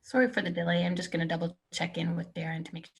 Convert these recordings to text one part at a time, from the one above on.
Sorry for the delay. I'm just going to double check in with Darren to make sure.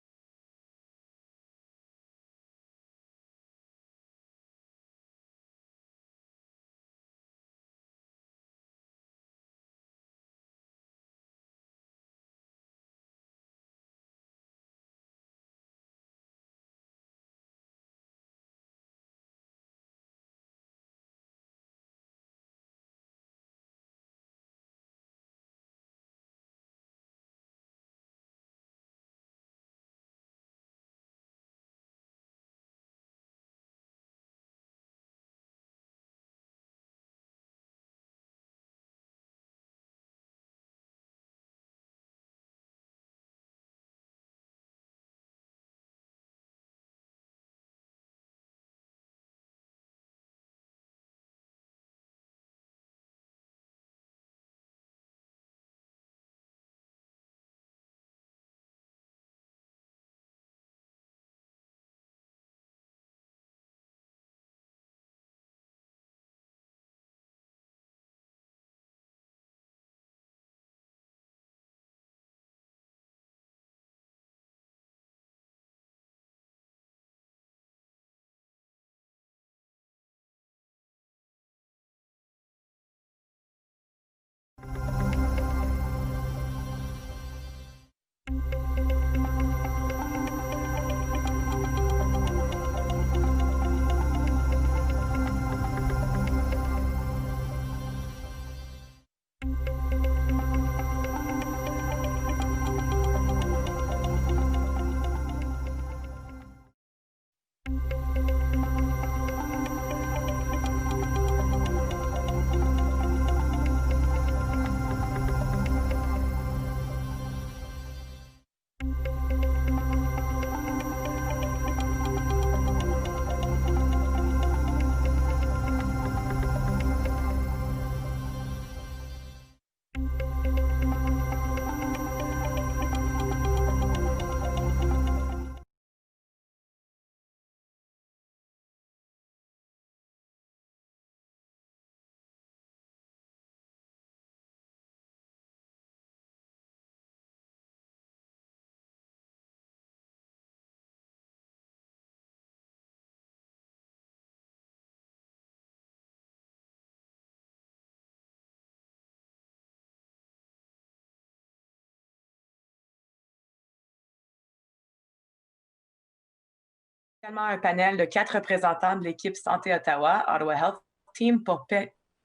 Également un panel de 4 représentants de l'équipe Santé Ottawa, Ottawa Health Team, pour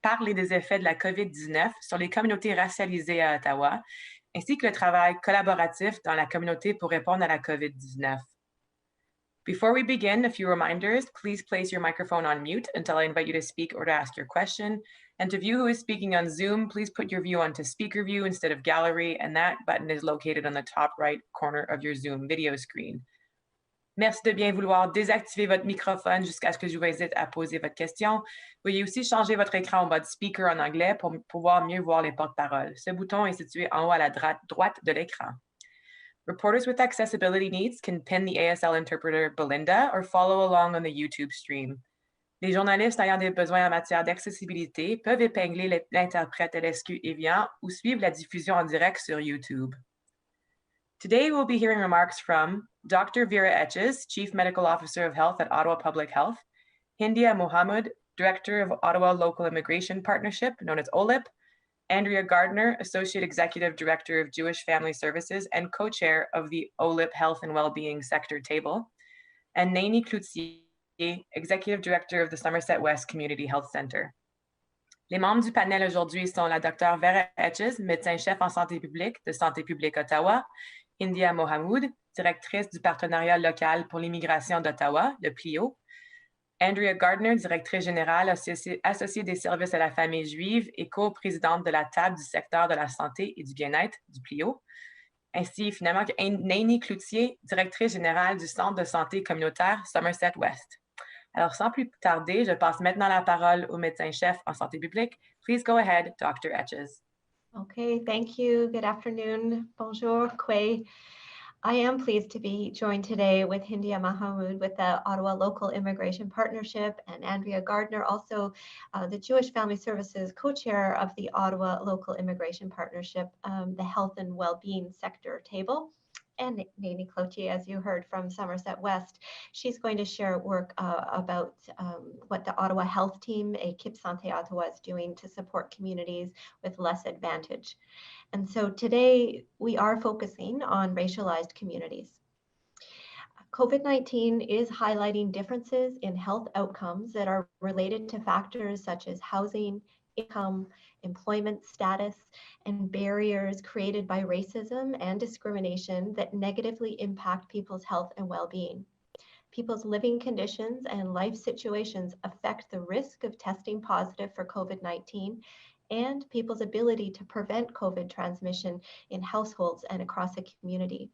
parler des effets de la COVID-19 sur les communautés racialisées à Ottawa, ainsi que le travail collaboratif dans la communauté pour répondre à la COVID-19. Before we begin, a few reminders. Please place your microphone on mute until I invite you to speak or to ask your question. And to view who is speaking on Zoom, please put your view onto speaker view instead of gallery, and that button is located on the top right corner of your Zoom video screen. Merci de bien vouloir désactiver votre microphone jusqu'à ce que je vous invite à poser votre question. Veuillez aussi changer votre écran en mode speaker en anglais pour pouvoir mieux voir les porte-paroles. Ce bouton est situé en haut à la droite de l'écran. Reporters with accessibility needs can pin the ASL interpreter Belinda or follow along on the YouTube stream. Les journalistes ayant des besoins en matière d'accessibilité peuvent épingler l'interprète LSQ Evian ou suivre la diffusion en direct sur YouTube. Today, we'll be hearing remarks from Dr. Vera Etches, Chief Medical Officer of Health at Ottawa Public Health, Hindia Mohammed, Director of Ottawa Local Immigration Partnership, known as OLIP, Andrea Gardner, Associate Executive Director of Jewish Family Services and co-chair of the OLIP Health and Wellbeing Sector Table, and Naini Cloutier, Executive Director of the Somerset West Community Health Center. Les membres du panel aujourd'hui sont la Dr. Vera Etches, médecin-chef en santé publique de Santé publique Ottawa, India Mohamoud, directrice du partenariat local pour l'immigration d'Ottawa, le PLIO, Andrea Gardner, directrice générale associée des services à la famille juive et co-présidente de la table du secteur de la santé et du bien-être du PLIO, ainsi finalement que Naini Cloutier, directrice générale du centre de santé communautaire Somerset West. Alors, sans plus tarder, je passe maintenant la parole au médecin-chef en santé publique. Please go ahead, Dr. Etches. Okay, thank you. Good afternoon. Bonjour, Quay. I am pleased to be joined today with Hindia Mahamood with the Ottawa Local Immigration Partnership and Andrea Gardner, also the Jewish Family Services co-chair of the Ottawa Local Immigration Partnership, the Health and Wellbeing Sector Table, and Nani Cloutier, as you heard from Somerset West. She's going to share work about what the Ottawa Health Team, Équipe Santé Ottawa, is doing to support communities with less advantage. And so today we are focusing on racialized communities. COVID-19 is highlighting differences in health outcomes that are related to factors such as housing, income, employment status, and barriers created by racism and discrimination that negatively impact people's health and well-being. People's living conditions and life situations affect the risk of testing positive for COVID-19 and people's ability to prevent COVID transmission in households and across a community.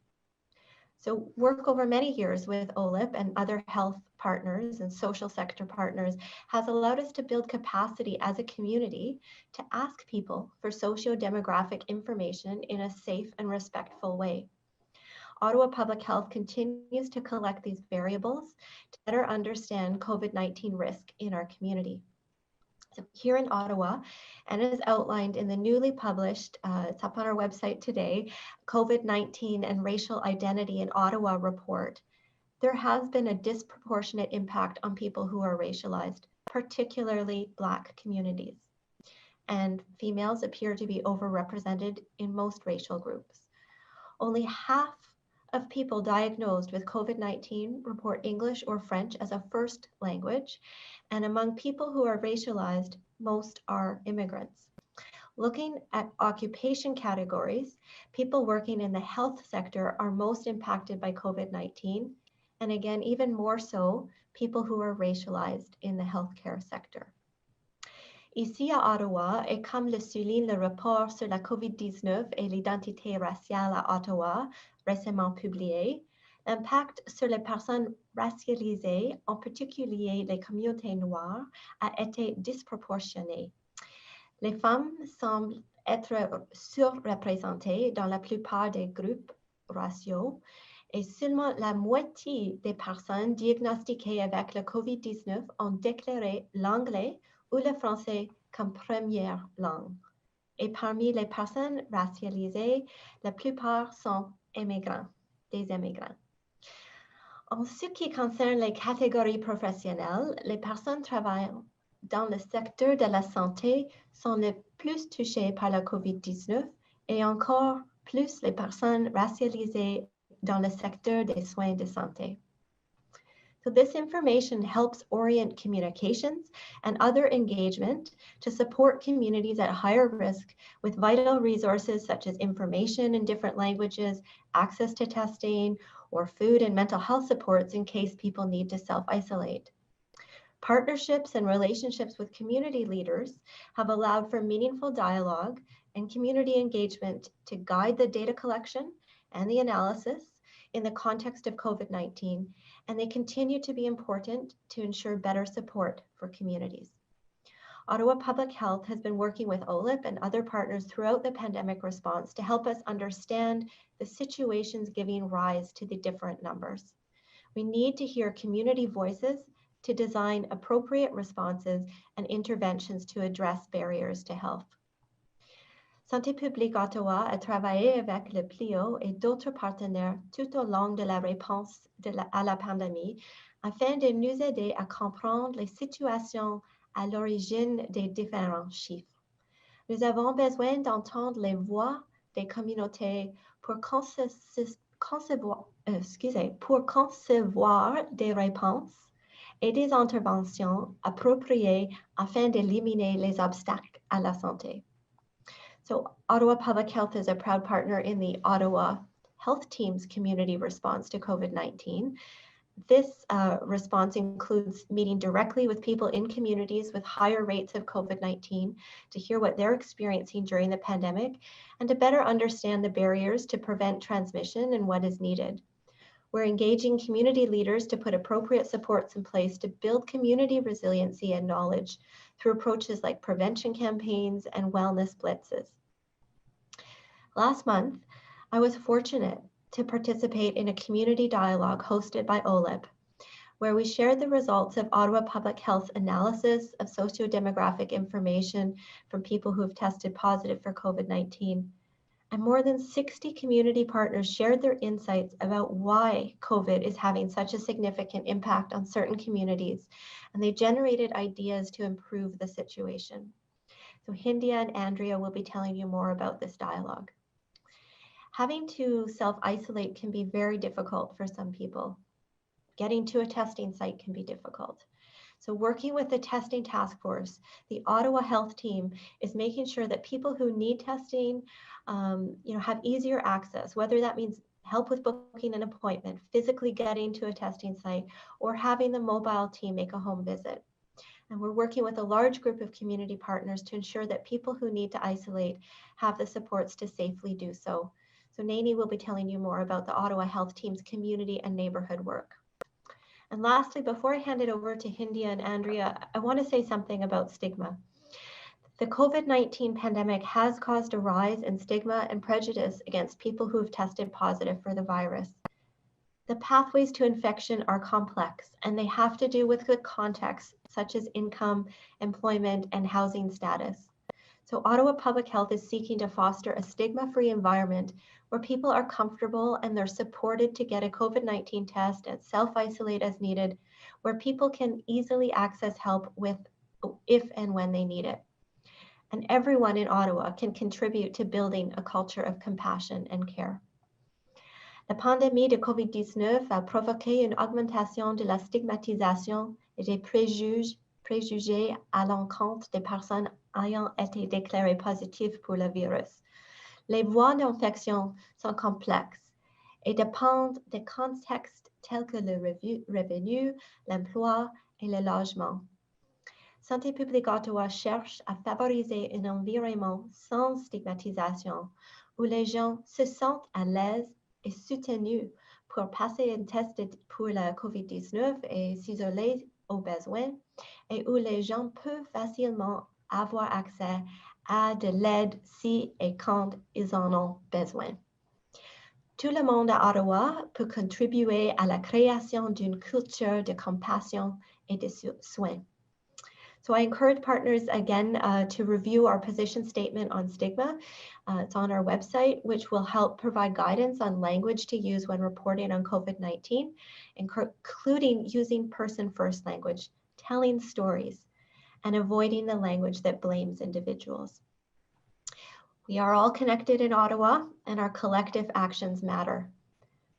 So work over many years with OLIP and other health partners and social sector partners has allowed us to build capacity as a community to ask people for socio-demographic information in a safe and respectful way. Ottawa Public Health continues to collect these variables to better understand COVID-19 risk in our community. So here in Ottawa, and as outlined in the newly published, it's up on our website today, COVID-19 and Racial Identity in Ottawa report, there has been a disproportionate impact on people who are racialized, particularly Black communities. And females appear to be overrepresented in most racial groups. Only half of people diagnosed with COVID-19 report English or French as a first language, and among people who are racialized, most are immigrants. Looking at occupation categories, people working in the health sector are most impacted by COVID-19, and again, even more so, people who are racialized in the healthcare sector. Ici à Ottawa, et comme le souligne le rapport sur la COVID-19 et l'identité raciale à Ottawa, récemment publié, l'impact sur les personnes racialisées, en particulier les communautés noires, a été disproportionné. Les femmes semblent être surreprésentées dans la plupart des groupes raciaux et seulement la moitié des personnes diagnostiquées avec le COVID-19 ont déclaré l'anglais ou le français comme première langue. Et parmi les personnes racialisées, la plupart sont des immigrants. En ce qui concerne les catégories professionnelles, les personnes travaillant dans le secteur de la santé sont les plus touchées par la COVID-19 et encore plus les personnes racialisées dans le secteur des soins de santé. So this information helps orient communications and other engagement to support communities at higher risk with vital resources such as information in different languages, access to testing, or food and mental health supports in case people need to self-isolate. Partnerships and relationships with community leaders have allowed for meaningful dialogue and community engagement to guide the data collection and the analysis in the context of COVID-19, and they continue to be important to ensure better support for communities. Ottawa Public Health has been working with OLIP and other partners throughout the pandemic response to help us understand the situations giving rise to the different numbers. We need to hear community voices to design appropriate responses and interventions to address barriers to health. Santé publique Ottawa a travaillé avec le PLIO et d'autres partenaires tout au long de la réponse à la pandémie afin de nous aider à comprendre les situations à l'origine des différents chiffres. Nous avons besoin d'entendre les voix des communautés pour concevoir des réponses et des interventions appropriées afin d'éliminer les obstacles à la santé. So Ottawa Public Health is a proud partner in the Ottawa Health Team's community response to COVID-19. This response includes meeting directly with people in communities with higher rates of COVID-19 to hear what they're experiencing during the pandemic and to better understand the barriers to prevent transmission and what is needed. We're engaging community leaders to put appropriate supports in place to build community resiliency and knowledge through approaches like prevention campaigns and wellness blitzes. Last month, I was fortunate to participate in a community dialogue hosted by OLIP, where we shared the results of Ottawa Public Health's analysis of socio-demographic information from people who have tested positive for COVID-19. And more than 60 community partners shared their insights about why COVID is having such a significant impact on certain communities, and they generated ideas to improve the situation. So Hindia and Andrea will be telling you more about this dialogue. Having to self-isolate can be very difficult for some people. Getting to a testing site can be difficult. So working with the testing task force, the Ottawa Health Team is making sure that people who need testing have easier access, whether that means help with booking an appointment, physically getting to a testing site, or having the mobile team make a home visit. And we're working with a large group of community partners to ensure that people who need to isolate have the supports to safely do so. So Nani will be telling you more about the Ottawa Health Team's community and neighborhood work. And lastly, before I hand it over to Hindia and Andrea, I want to say something about stigma. The COVID-19 pandemic has caused a rise in stigma and prejudice against people who have tested positive for the virus. The pathways to infection are complex, and they have to do with the context, such as income, employment, and housing status. So Ottawa Public Health is seeking to foster a stigma-free environment where people are comfortable and they're supported to get a COVID-19 test and self-isolate as needed, where people can easily access help with if and when they need it. And everyone in Ottawa can contribute to building a culture of compassion and care. La pandémie de COVID-19 a provoqué une augmentation de la stigmatisation et des préjugés à l'encontre des personnes ayant été déclarées positives pour le virus. Les voies d'infection sont complexes et dépendent des contextes tels que le revenu, l'emploi et le logement. Santé publique Ottawa cherche à favoriser un environnement sans stigmatisation où les gens se sentent à l'aise et soutenus pour passer un test pour la COVID-19 et s'isoler au besoin, et où les gens peuvent facilement avoir accès à de l'aide si et quand ils en ont besoin. Tout le monde à Ottawa peut contribuer à la création d'une culture de compassion et de soins. So I encourage partners again to review our position statement on stigma. It's on our website, which will help provide guidance on language to use when reporting on COVID-19, including using person-first language, telling stories, and avoiding the language that blames individuals. We are all connected in Ottawa, and our collective actions matter.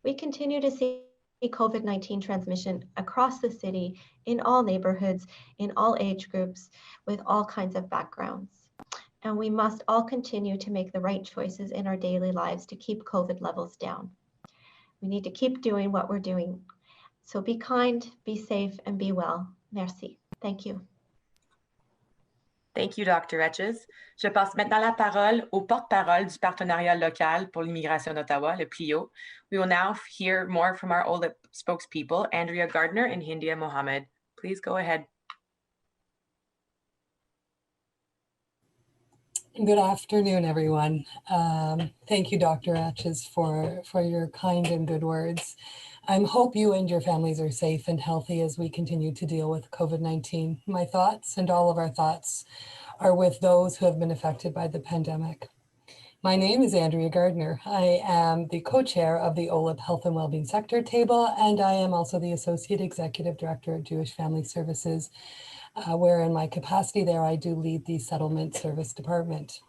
We continue to see COVID-19 transmission across the city, in all neighborhoods, in all age groups, with all kinds of backgrounds. And we must all continue to make the right choices in our daily lives to keep COVID levels down. We need to keep doing what we're doing. So be kind, be safe, and be well. Merci. Thank you. Thank you, Dr. Etches. Je passe maintenant la parole au porte-parole du partenariat local pour l'immigration d'Ottawa, le PLIO. We will now hear more from our OLIP spokespeople, Andrea Gardner and Hindia Mohammed. Please go ahead. Good afternoon, everyone. Thank you, Dr. Etches, for your kind and good words. I hope you and your families are safe and healthy as we continue to deal with COVID-19. My thoughts and all of our thoughts are with those who have been affected by the pandemic. My name is Andrea Gardner. I am the co-chair of the OLIP Health and Wellbeing Sector Table, and I am also the Associate Executive Director of Jewish Family Services, where in my capacity there, I do lead the Settlement Service Department.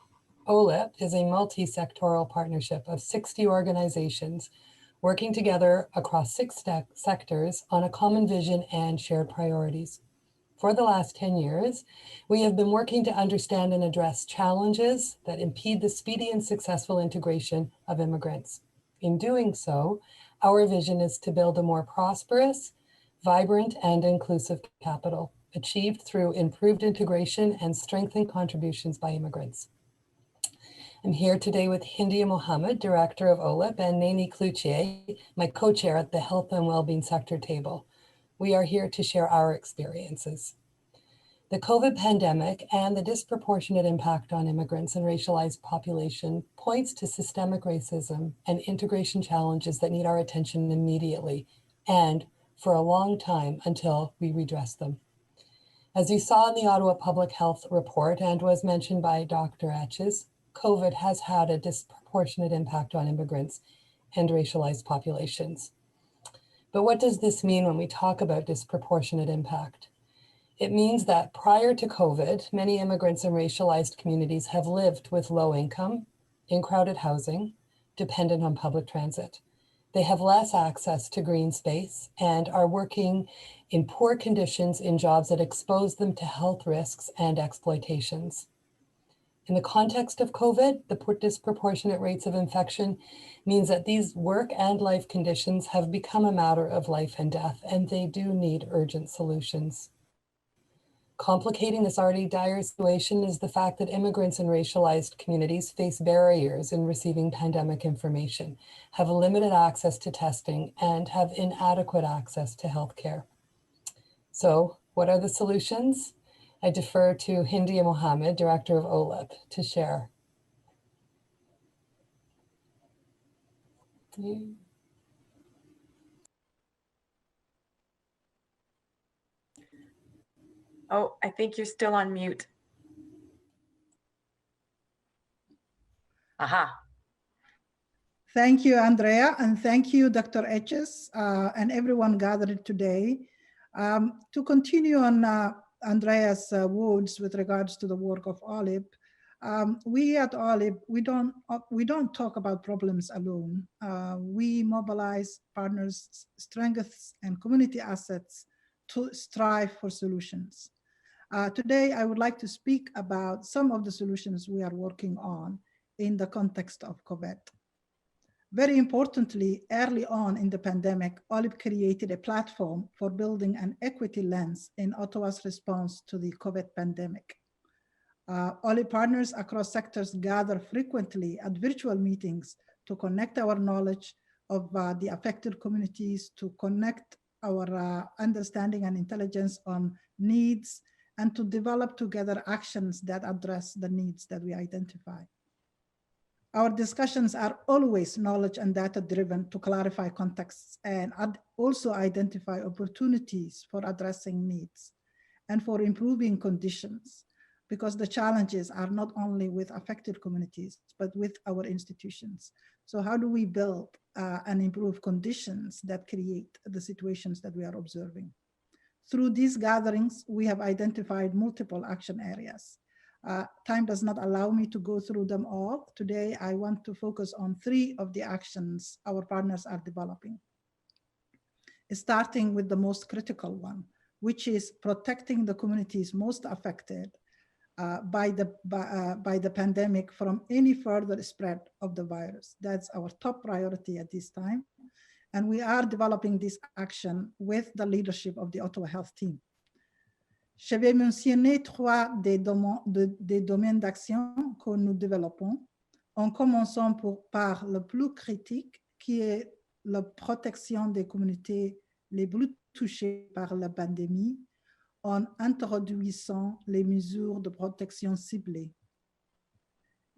OLIP is a multi-sectoral partnership of 60 organizations working together across 6 sectors on a common vision and shared priorities. For the last 10 years, we have been working to understand and address challenges that impede the speedy and successful integration of immigrants. In doing so, our vision is to build a more prosperous, vibrant, and inclusive capital, achieved through improved integration and strengthened contributions by immigrants. I'm here today with Hindia Mohammed, Director of OLIP, and Nani Cloutier, my co-chair at the Health and Wellbeing Sector Table. We are here to share our experiences. The COVID pandemic and the disproportionate impact on immigrants and racialized population points to systemic racism and integration challenges that need our attention immediately and for a long time until we redress them. As you saw in the Ottawa Public Health Report and was mentioned by Dr. Etches, COVID has had a disproportionate impact on immigrants and racialized populations. But what does this mean when we talk about disproportionate impact? It means that prior to COVID, many immigrants and racialized communities have lived with low income, in crowded housing, dependent on public transit. They have less access to green space and are working in poor conditions in jobs that expose them to health risks and exploitations. In the context of COVID, the disproportionate rates of infection means that these work and life conditions have become a matter of life and death, and they do need urgent solutions. Complicating this already dire situation is the fact that immigrants and racialized communities face barriers in receiving pandemic information, have limited access to testing, and have inadequate access to healthcare. So, what are the solutions? I defer to Hindia Mohammed, Director of OLIP, to share. Oh, I think you're still on mute. Aha. Thank you, Andrea, and thank you, Dr. Etches, and everyone gathered today. To continue on Andrea's words with regards to the work of OLIP, we at OLIP, we don't talk about problems alone. We mobilize partners' strengths and community assets to strive for solutions. Today, I would like to speak about some of the solutions we are working on in the context of COVID. Very importantly, early on in the pandemic, OLIP created a platform for building an equity lens in Ottawa's response to the COVID pandemic. OLIP partners across sectors gather frequently at virtual meetings to connect our knowledge of the affected communities, to connect our understanding and intelligence on needs, and to develop together actions that address the needs that we identify. Our discussions are always knowledge and data driven to clarify contexts and also identify opportunities for addressing needs and for improving conditions, because the challenges are not only with affected communities, but with our institutions. So how do we build and improve conditions that create the situations that we are observing? Through these gatherings, we have identified multiple action areas. Time does not allow me to go through them all. Today, I want to focus on 3 of the actions our partners are developing. Starting with the most critical one, which is protecting the communities most affected by the pandemic from any further spread of the virus. That's our top priority at this time. And we are developing this action with the leadership of the Ottawa Health Team. Je vais mentionner 3 des domaines d'action que nous développons, en commençant par le plus critique, qui est la protection des communautés les plus touchées par la pandémie, en introduisant les mesures de protection ciblées.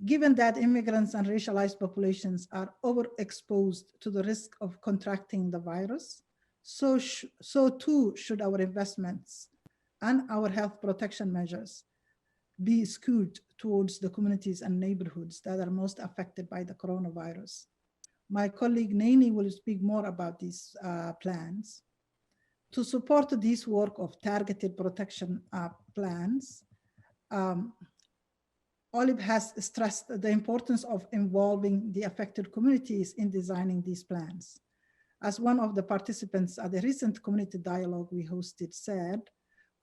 Given that immigrants and racialized populations are overexposed to the risk of contracting the virus, so too should our investments and our health protection measures be skewed towards the communities and neighborhoods that are most affected by the coronavirus. My colleague Nani will speak more about these plans. To support this work of targeted protection plans, OLIP has stressed the importance of involving the affected communities in designing these plans. As one of the participants at the recent community dialogue we hosted said,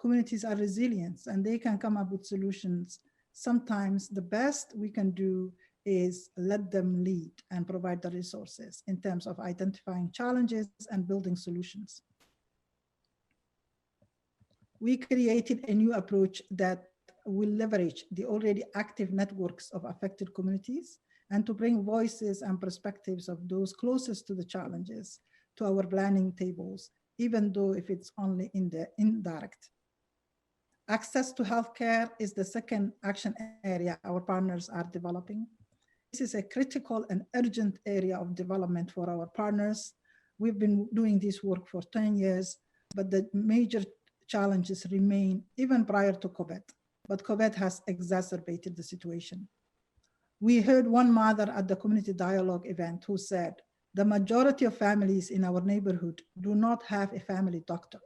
communities are resilient and they can come up with solutions. Sometimes the best we can do is let them lead and provide the resources in terms of identifying challenges and building solutions. We created a new approach that will leverage the already active networks of affected communities and to bring voices and perspectives of those closest to the challenges to our planning tables, even though if it's only in the indirect. Access to healthcare is the second action area our partners are developing. This is a critical and urgent area of development for our partners. We've been doing this work for 10 years, but the major challenges remain even prior to COVID, but COVID has exacerbated the situation. We heard one mother at the community dialogue event who said, the majority of families in our neighborhood do not have a family doctor.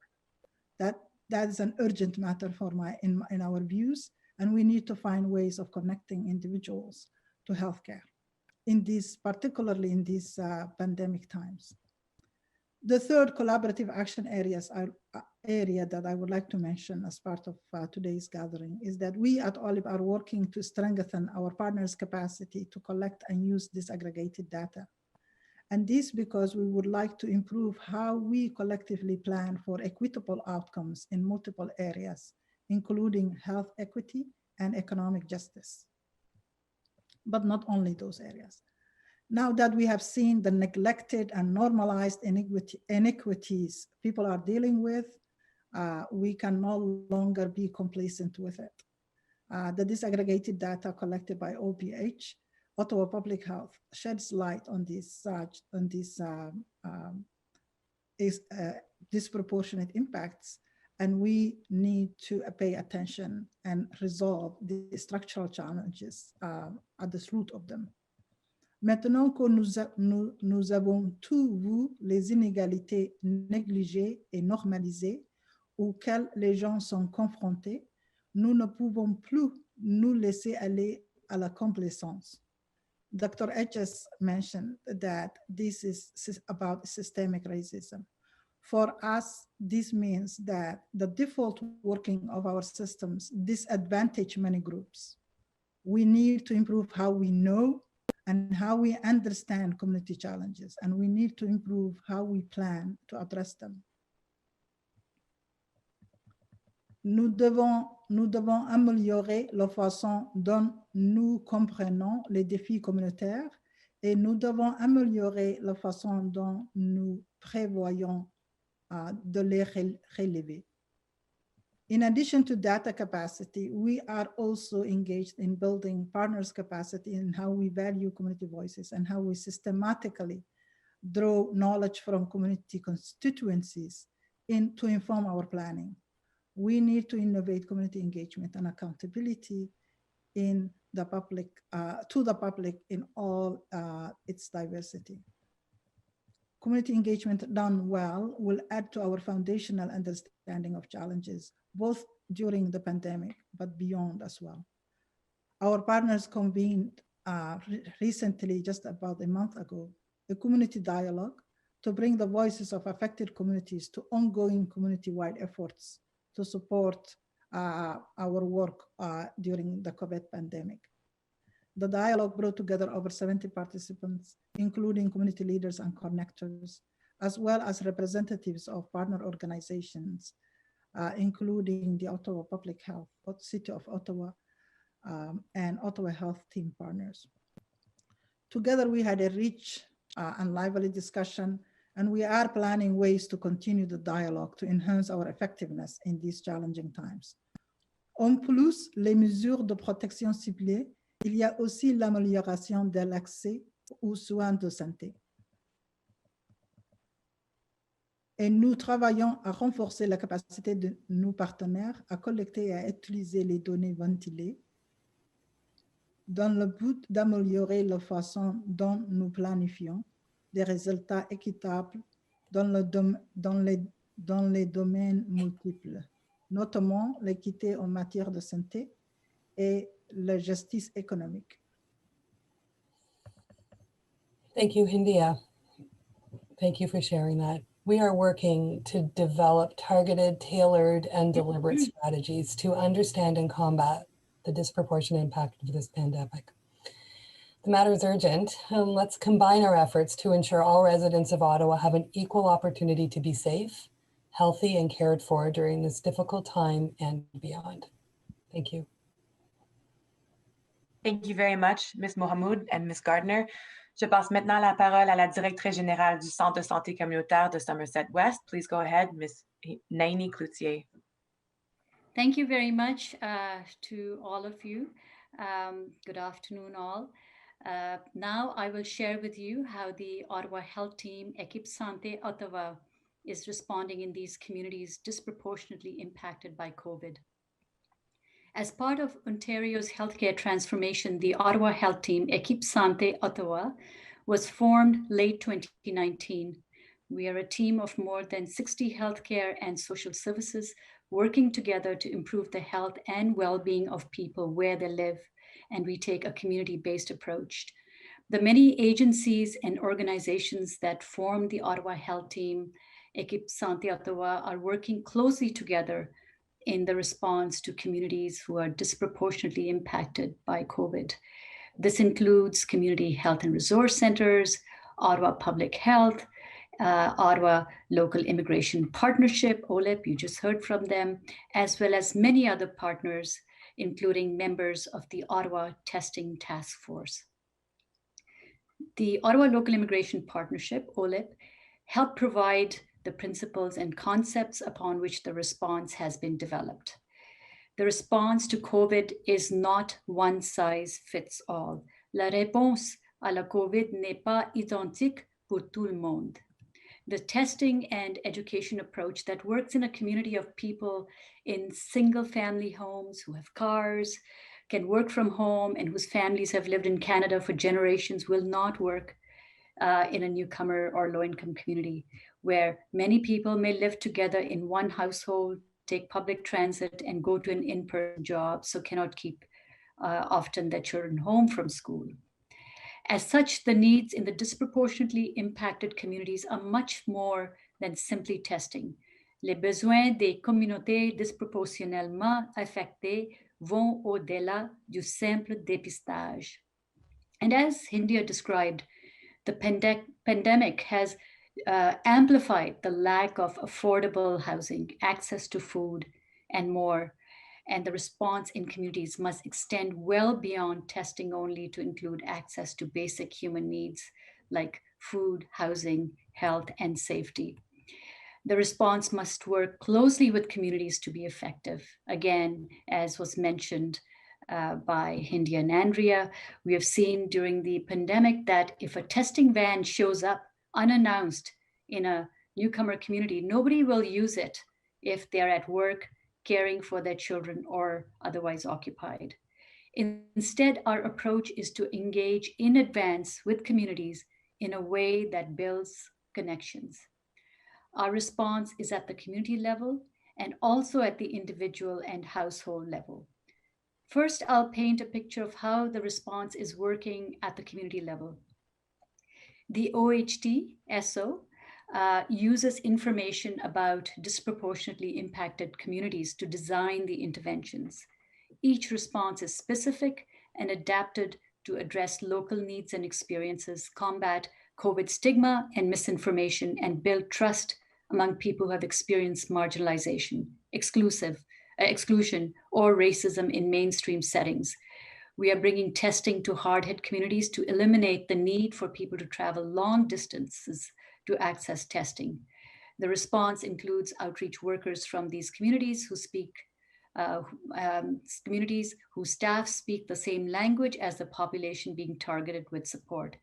That is an urgent matter in our views, and we need to find ways of connecting individuals to healthcare, particularly in these pandemic times. The third collaborative action area that I would like to mention as part of today's gathering is that we at OLIP are working to strengthen our partners' capacity to collect and use disaggregated data. And this because we would like to improve how we collectively plan for equitable outcomes in multiple areas, including health equity and economic justice. But not only those areas. Now that we have seen the neglected and normalized inequities people are dealing with, we can no longer be complacent with it. The disaggregated data collected by OPH, Ottawa Public Health, sheds light on these disproportionate impacts, and we need to pay attention and resolve the structural challenges at the root of them. Maintenant que nous avons tous vu les inégalités négligées et normalisées auxquelles les gens sont confrontés, nous ne pouvons plus nous laisser aller à la complaisance. Dr. Etches mentioned that this is about systemic racism. For us, this means that the default working of our systems disadvantage many groups. We need to improve how we know and how we understand community challenges, and we need to improve how we plan to address them. Nous devons améliorer la façon dont nous comprenons les défis communautaires et nous devons améliorer la façon dont nous prévoyons de les relever. In addition to data capacity, we are also engaged in building partners' capacity in how we value community voices and how we systematically draw knowledge from community constituencies to inform our planning. We need to innovate community engagement and accountability in the public, to the public in all its diversity. Community engagement done well will add to our foundational understanding of challenges, both during the pandemic, but beyond as well. Our partners convened recently, just about a month ago, a community dialogue to bring the voices of affected communities to ongoing community-wide efforts to support our work during the COVID pandemic. The dialogue brought together over 70 participants, including community leaders and connectors, as well as representatives of partner organizations, including the Ottawa Public Health, City of Ottawa, and Ottawa Health Team partners. Together, we had a rich and lively discussion, and we are planning ways to continue the dialogue to enhance our effectiveness in these challenging times. En plus, les mesures de protection ciblées, il y a aussi l'amélioration de l'accès aux soins de santé. Et nous travaillons à renforcer la capacité de nos partenaires à collecter et à utiliser les données ventilées dans le but d'améliorer la façon dont nous planifions des résultats équitables dans les domaines multiples, notamment l'équité en matière de santé et la justice économique. Thank you, Hindia. Thank you for sharing that. We are working to develop targeted, tailored, and deliberate strategies to understand and combat the disproportionate impact of this pandemic. The matter is urgent, and let's combine our efforts to ensure all residents of Ottawa have an equal opportunity to be safe, healthy, and cared for during this difficult time and beyond. Thank you. Thank you very much, Ms. Mohamoud and Ms. Gardner. Je passe maintenant la parole à la directrice générale du Centre de santé communautaire de Somerset West. Please go ahead, Ms. Naini Cloutier. Thank you very much to all of you. Good afternoon, all. Now I will share with you how the Ottawa Health Team, Équipe Santé Ottawa, is responding in these communities disproportionately impacted by COVID. As part of Ontario's healthcare transformation, the Ottawa Health Team, Équipe Santé Ottawa, was formed late 2019. We are a team of more than 60 healthcare and social services working together to improve the health and well-being of people where they live, and we take a community-based approach. The many agencies and organizations that form the Ottawa Health Team, Équipe Santé Ottawa, are working closely together in the response to communities who are disproportionately impacted by COVID. This includes community health and resource centers, Ottawa Public Health, Ottawa Local Immigration Partnership, OLIP, you just heard from them, as well as many other partners, including members of the Ottawa Testing Task Force. The Ottawa Local Immigration Partnership, OLIP, helped provide the principles and concepts upon which the response has been developed. The response to COVID is not one size fits all. La réponse à la COVID n'est pas identique pour tout le monde. The testing and education approach that works in a community of people in single-family homes who have cars, can work from home, and whose families have lived in Canada for generations will not work in a newcomer or low-income community, where many people may live together in one household, take public transit, and go to an in-person job, so cannot keep often their children home from school. As such, the needs in the disproportionately impacted communities are much more than simply testing. Les besoins des communautés disproportionnellement affectées vont au-delà du simple dépistage. And as Hindia described, the pandemic has amplified the lack of affordable housing, access to food, and more. And the response in communities must extend well beyond testing only to include access to basic human needs like food, housing, health, and safety. The response must work closely with communities to be effective. Again, as was mentioned by Hindia and Andrea, we have seen during the pandemic that if a testing van shows up unannounced in a newcomer community, nobody will use it if they're at work, caring for their children, or otherwise occupied. Instead, our approach is to engage in advance with communities in a way that builds connections. Our response is at the community level and also at the individual and household level. First, I'll paint a picture of how the response is working at the community level. The OHT-ESO uses information about disproportionately impacted communities to design the interventions. Each response is specific and adapted to address local needs and experiences, combat COVID stigma and misinformation, and build trust among people who have experienced marginalization, exclusion, or racism in mainstream settings. We are bringing testing to hard-hit communities to eliminate the need for people to travel long distances to access testing. The response includes outreach workers from these communities who speak, communities whose staff speak the same language as the population being targeted with support.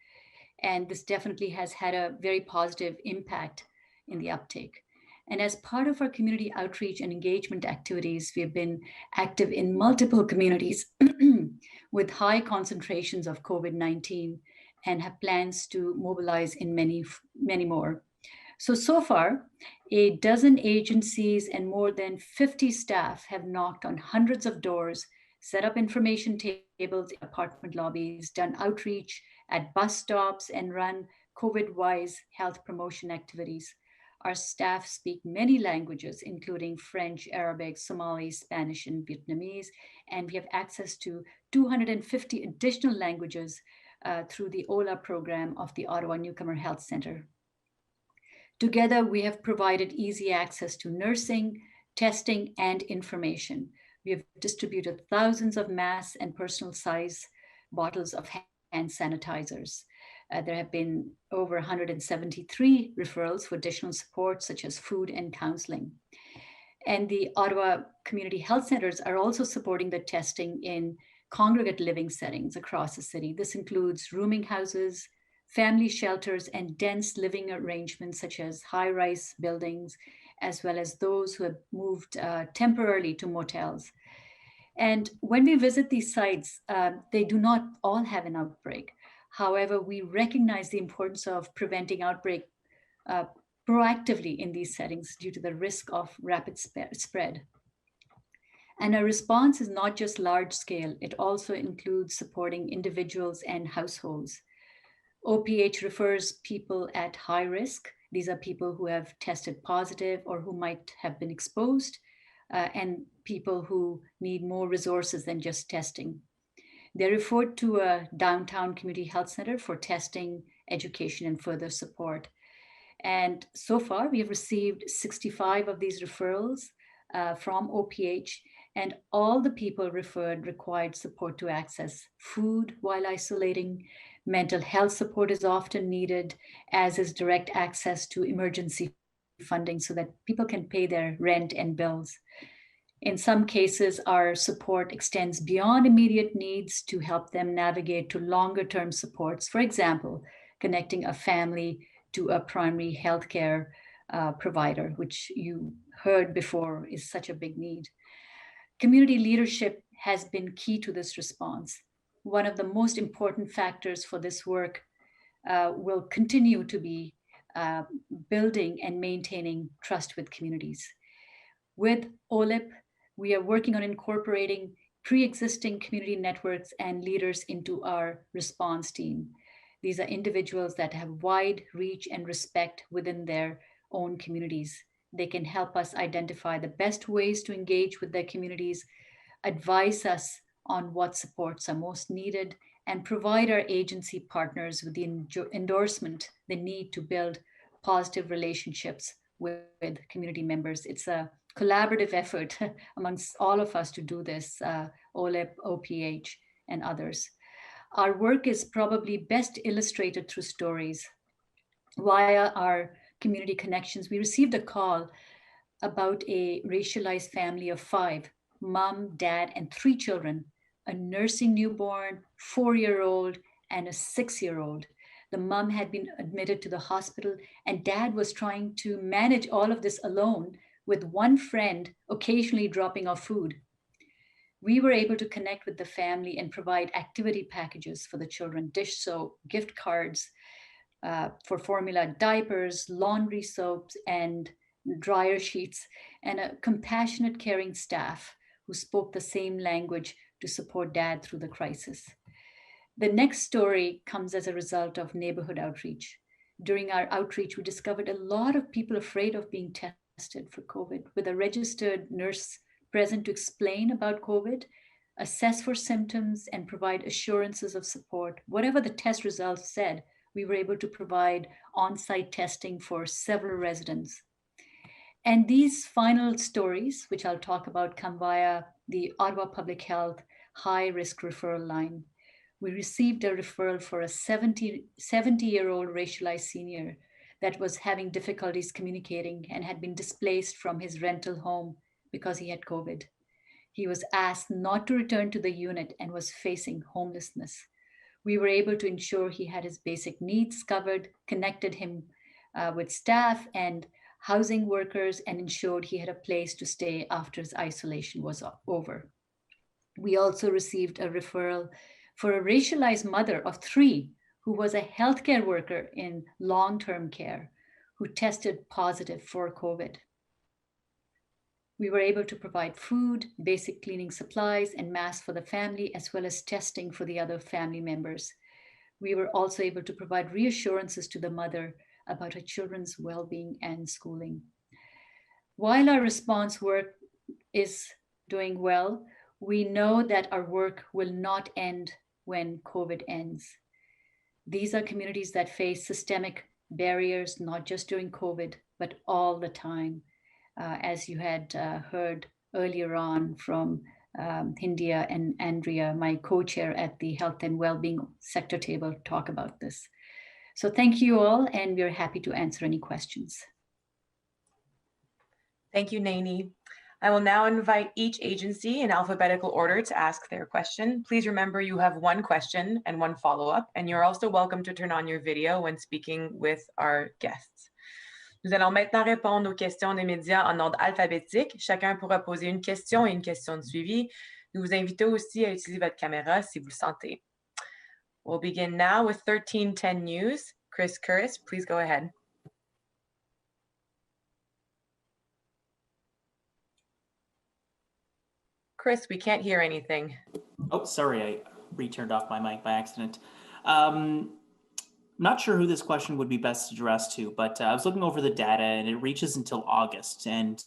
And this definitely has had a very positive impact in the uptake. And as part of our community outreach and engagement activities, we have been active in multiple communities with high concentrations of COVID-19 and have plans to mobilize in many more. So far, a dozen agencies and more than 50 staff have knocked on hundreds of doors, set up information tables in apartment lobbies, done outreach at bus stops, and run COVID-wise health promotion activities. Our staff speak many languages, including French, Arabic, Somali, Spanish, and Vietnamese, and we have access to 250 additional languages through the OLA program of the Ottawa Newcomer Health Centre. Together, we have provided easy access to nursing, testing, and information. We have distributed thousands of masks and personal size bottles of hand sanitizers. There have been over 173 referrals for additional support, such as food and counseling. And the Ottawa Community Health Centers are also supporting the testing in congregate living settings across the city. This includes rooming houses, family shelters, and dense living arrangements such as high-rise buildings, as well as those who have moved temporarily to motels. And when we visit these sites, they do not all have an outbreak. However, we recognize the importance of preventing outbreak proactively in these settings due to the risk of rapid spread. And our response is not just large scale, it also includes supporting individuals and households. OPH refers people at high risk. These are people who have tested positive or who might have been exposed, and people who need more resources than just testing. They're referred to a downtown community health center for testing, education, and further support. And so far, we have received 65 of these referrals from OPH, and all the people referred required support to access food while isolating. Mental health support is often needed, as is direct access to emergency funding so that people can pay their rent and bills. In some cases, our support extends beyond immediate needs to help them navigate to longer-term supports. For example, connecting a family to a primary healthcare provider, which you heard before is such a big need. Community leadership has been key to this response. One of the most important factors for this work will continue to be building and maintaining trust with communities. With OLIP, we are working on incorporating pre-existing community networks and leaders into our response team. These are individuals that have wide reach and respect within their own communities. They can help us identify the best ways to engage with their communities, advise us on what supports are most needed, and provide our agency partners with the endorsement they need to build positive relationships with community members. It's a collaborative effort amongst all of us to do this, OLIP, OPH, and others. Our work is probably best illustrated through stories. Via our community connections, we received a call about a racialized family of 5, mom, dad, and 3 children, a nursing newborn, 4-year-old, and a 6-year-old. The mom had been admitted to the hospital, and dad was trying to manage all of this alone, with one friend occasionally dropping off food. We were able to connect with the family and provide activity packages for the children, dish soap, gift cards for formula, diapers, laundry soaps, and dryer sheets, and a compassionate, caring staff who spoke the same language to support dad through the crisis. The next story comes as a result of neighborhood outreach. During our outreach, we discovered a lot of people afraid of being tested for COVID, with a registered nurse present to explain about COVID, assess for symptoms, and provide assurances of support. Whatever the test results said, we were able to provide on-site testing for several residents. And these final stories, which I'll talk about, come via the Ottawa Public Health high-risk referral line. We received a referral for a 70-year-old racialized senior that was having difficulties communicating and had been displaced from his rental home because he had COVID. He was asked not to return to the unit and was facing homelessness. We were able to ensure he had his basic needs covered, connected him with staff and housing workers, and ensured he had a place to stay after his isolation was over. We also received a referral for a racialized mother of 3 who was a healthcare worker in long-term care who tested positive for COVID. We were able to provide food, basic cleaning supplies, and masks for the family, as well as testing for the other family members. We were also able to provide reassurances to the mother about her children's well-being and schooling. While our response work is doing well, we know that our work will not end when COVID ends. These are communities that face systemic barriers, not just during COVID, but all the time. As you had heard earlier on from Hindia and Andrea, my co-chair at the Health and Wellbeing Sector Table, talk about this. So thank you all, and we're happy to answer any questions. Thank you, Naini. I will now invite each agency in alphabetical order to ask their question. Please remember you have one question and one follow-up, and you're also welcome to turn on your video when speaking with our guests. Nous allons maintenant répondre aux questions des médias en ordre alphabétique. Chacun pourra poser une question et une question de suivi. Nous vous invitons aussi à utiliser votre caméra si vous le sentez. We'll begin now with 1310 News. Chris Curris, please go ahead. Chris, we can't hear anything. Oh, sorry, I re-turned off my mic by accident. Not sure who this question would be best addressed to, but I was looking over the data and it reaches until August. And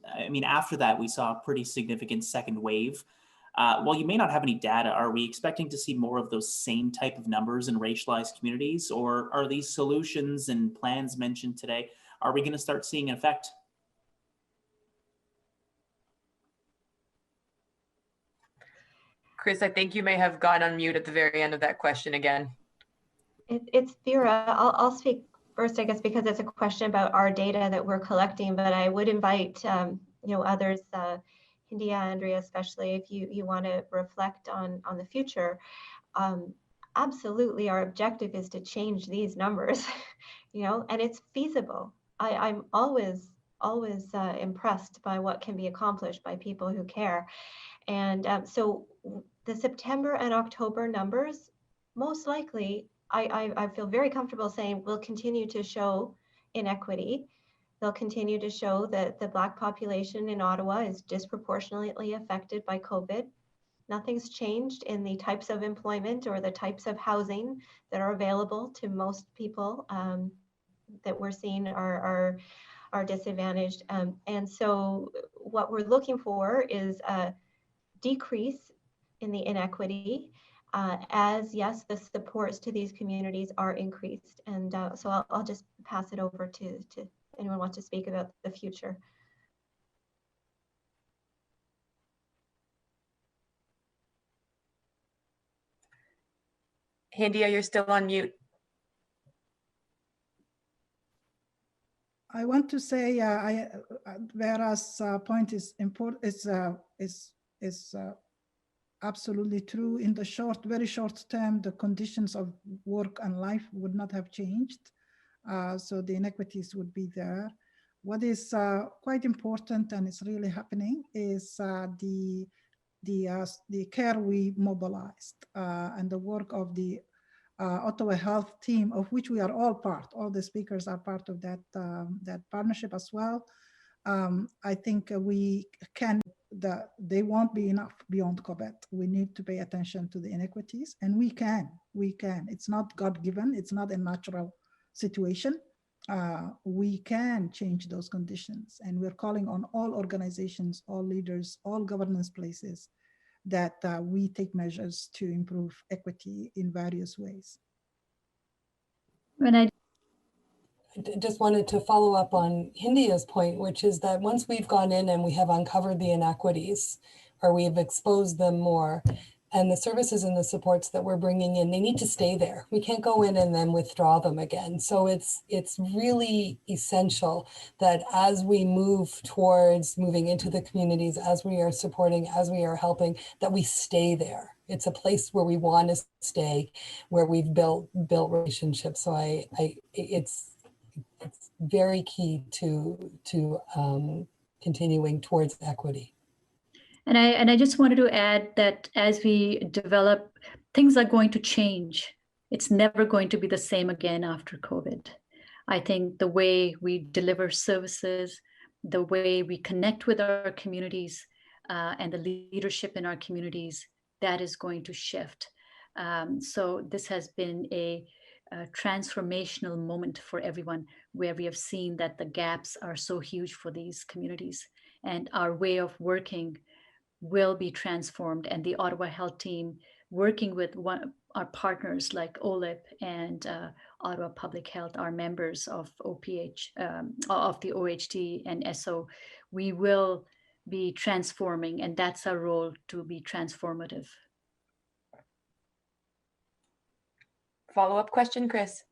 I mean, after that, we saw a pretty significant second wave. While you may not have any data, are we expecting to see more of those same type of numbers in racialized communities, or are these solutions and plans mentioned today, are we going to start seeing an effect? Chris, I think you may have gone on mute at the very end of that question again. It's Vera. I'll speak first, I guess, because it's a question about our data that we're collecting, but I would invite others, India, Andrea, especially if you want to reflect on the future. Absolutely, our objective is to change these numbers, and it's feasible. I'm always impressed by what can be accomplished by people who care. And so the September and October numbers, most likely, I feel very comfortable saying will continue to show inequity. They'll continue to show that the Black population in Ottawa is disproportionately affected by COVID. Nothing's changed in the types of employment or the types of housing that are available to most people that we're seeing are disadvantaged. And so what we're looking for is a decrease in the inequity as, yes, the supports to these communities are increased. And so I'll just pass it over to anyone want to speak about the future. India, you're still on mute. I want to say, Vera's point is important. Is absolutely true. In the very short term, the conditions of work and life would not have changed, so the inequities would be there. What is quite important and is really happening is the care we mobilized and the work of the Ottawa Health Team, of which we are all part. All the speakers are part of that partnership as well. I think we can. They won't be enough beyond COVID. We need to pay attention to the inequities, and we can. It's not God-given. It's not a natural situation. We can change those conditions, and we're calling on all organizations, all leaders, all governance places that we take measures to improve equity in various ways. When I just wanted to follow up on India's point, which is that once we've gone in and we have uncovered the inequities, or we've exposed them more, and the services and the supports that we're bringing in, they need to stay there. We can't go in and then withdraw them again. So it's really essential that as we move towards moving into the communities, as we are supporting, as we are helping, that we stay there. It's a place where we want to stay, where we've built relationships. So it's very key to continuing towards equity. And I just wanted to add that as we develop, things are going to change. It's never going to be the same again after COVID. I think the way we deliver services, the way we connect with our communities and the leadership in our communities, that is going to shift. So this has been a transformational moment for everyone, where we have seen that the gaps are so huge for these communities, and our way of working will be transformed. And the Ottawa Health Team, working with our partners like OLIP and Ottawa Public Health, our members of OPH, of the OHT and ESO, we will be transforming, and that's our role, to be transformative. Follow-up question, Chris?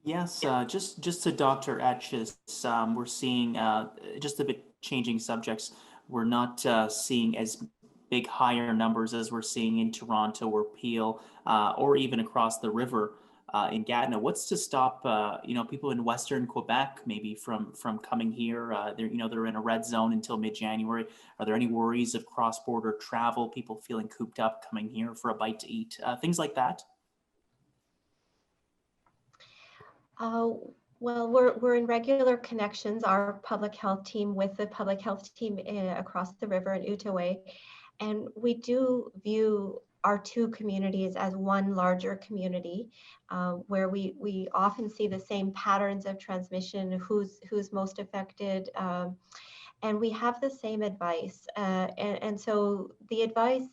Yes, just to Dr. Etches, we're seeing just a bit changing subjects, we're not seeing as big higher numbers as we're seeing in Toronto or Peel or even across the river in Gatineau. What's to stop people in Western Quebec maybe from coming here? They're in a red zone until mid-January. Are there any worries of cross-border travel, people feeling cooped up coming here for a bite to eat, things like that? Well, we're in regular connections, our public health team with the public health team across the river in Outaouais. And we do view our two communities as one larger community where we often see the same patterns of transmission, who's most affected. And we have the same advice. And so the advice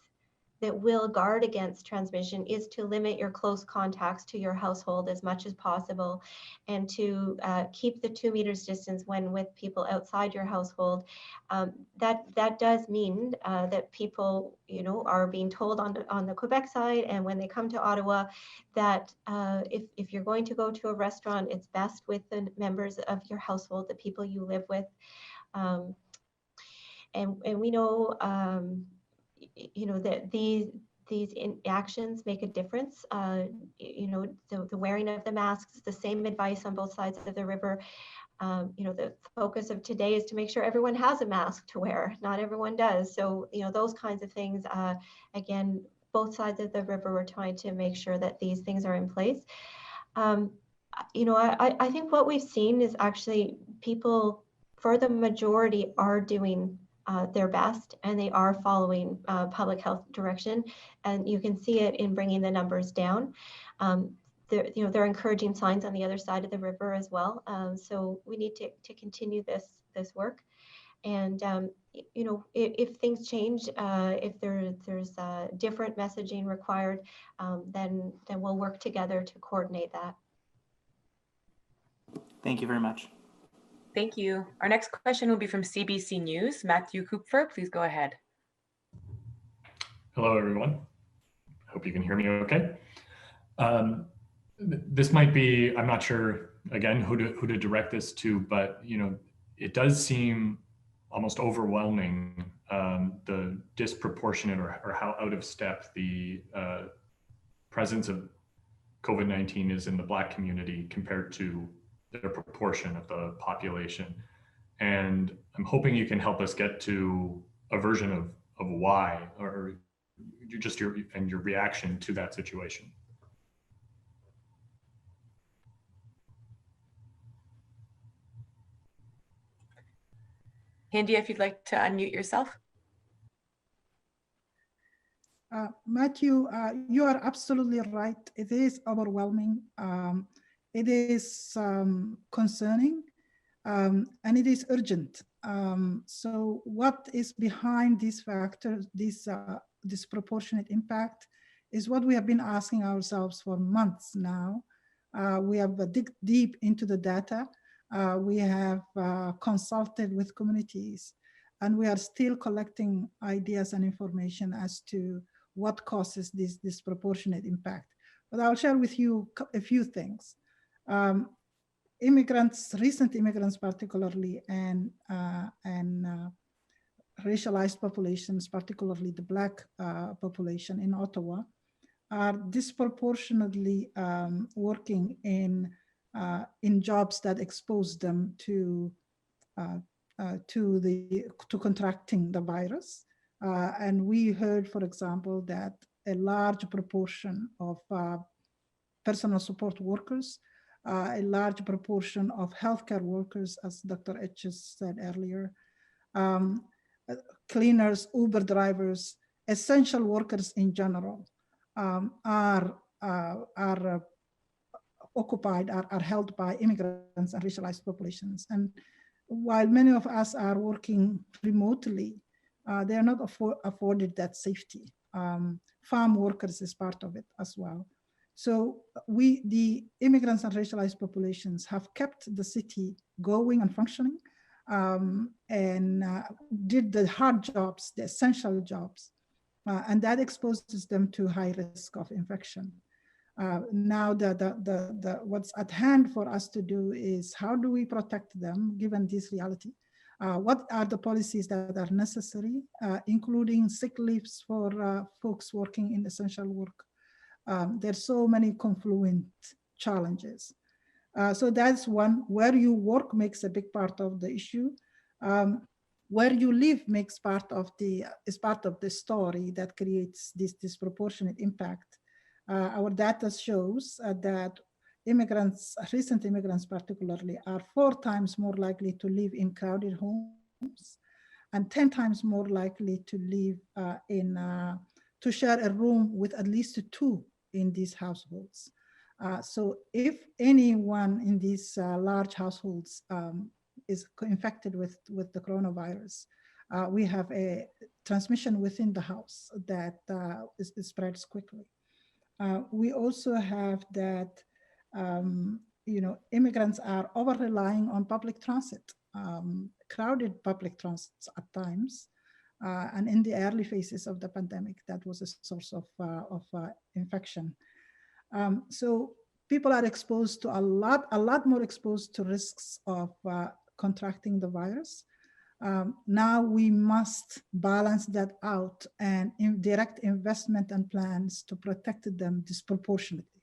that will guard against transmission is to limit your close contacts to your household as much as possible, and to keep the 2 meters distance when with people outside your household. That does mean that people, are being told on the Quebec side, and when they come to Ottawa, that if you're going to go to a restaurant, it's best with the members of your household, the people you live with, and we know. That these actions make a difference. The wearing of the masks, the same advice on both sides of the river. The focus of today is to make sure everyone has a mask to wear. Not everyone does. So, those kinds of things, again, both sides of the river, we're trying to make sure that these things are in place. I think what we've seen is actually people, for the majority, are doing their best, and they are following public health direction, and you can see it in bringing the numbers down. They're encouraging signs on the other side of the river as well. So we need to continue this work, and if things change, if there's different messaging required, then we'll work together to coordinate that. Thank you very much. Thank you. Our next question will be from CBC News. Matthew Kupfer, please go ahead. Hello, everyone. Hope you can hear me okay. This might be, I'm not sure, again, who to direct this to, but it does seem almost overwhelming, the disproportionate or how out of step the presence of COVID-19 is in the Black community compared to their proportion of the population. And I'm hoping you can help us get to a version of why, or just your reaction to that situation. Handy, if you'd like to unmute yourself. Matthew, you are absolutely right. It is overwhelming. It is concerning, and it is urgent. So what is behind these factors, this disproportionate impact, is what we have been asking ourselves for months now. We have digged deep into the data. We have consulted with communities, and we are still collecting ideas and information as to what causes this disproportionate impact. But I'll share with you a few things. Recent immigrants particularly, and racialized populations, particularly the Black population in Ottawa, are disproportionately working in jobs that expose them to contracting the virus. And we heard, for example, that a large proportion of personal support workers, a large proportion of healthcare workers, as Dr. Etches said earlier, cleaners, Uber drivers, essential workers in general, are held by immigrants and racialized populations. And while many of us are working remotely, they are not afforded that safety. Farm workers is part of it as well. So the immigrants and racialized populations have kept the city going and functioning, and did the hard jobs, the essential jobs, and that exposes them to high risk of infection. Now what's at hand for us to do is, how do we protect them given this reality? What are the policies that are necessary, including sick leaves for folks working in essential work? There's so many confluent challenges. So that's one. Where you work makes a big part of the issue. Where you live makes is part of the story that creates this disproportionate impact. Our data shows that immigrants, recent immigrants particularly, are 4 times more likely to live in crowded homes and 10 times more likely to live to share a room with at least 2 in these households. So if anyone in these large households is infected with the coronavirus, we have a transmission within the house that spreads quickly. We also have that, immigrants are over-relying on public transit, crowded public transit at times. And in the early phases of the pandemic, that was a source of infection. So people are exposed to a lot more exposed to risks of contracting the virus. Now we must balance that out and direct investment and plans to protect them disproportionately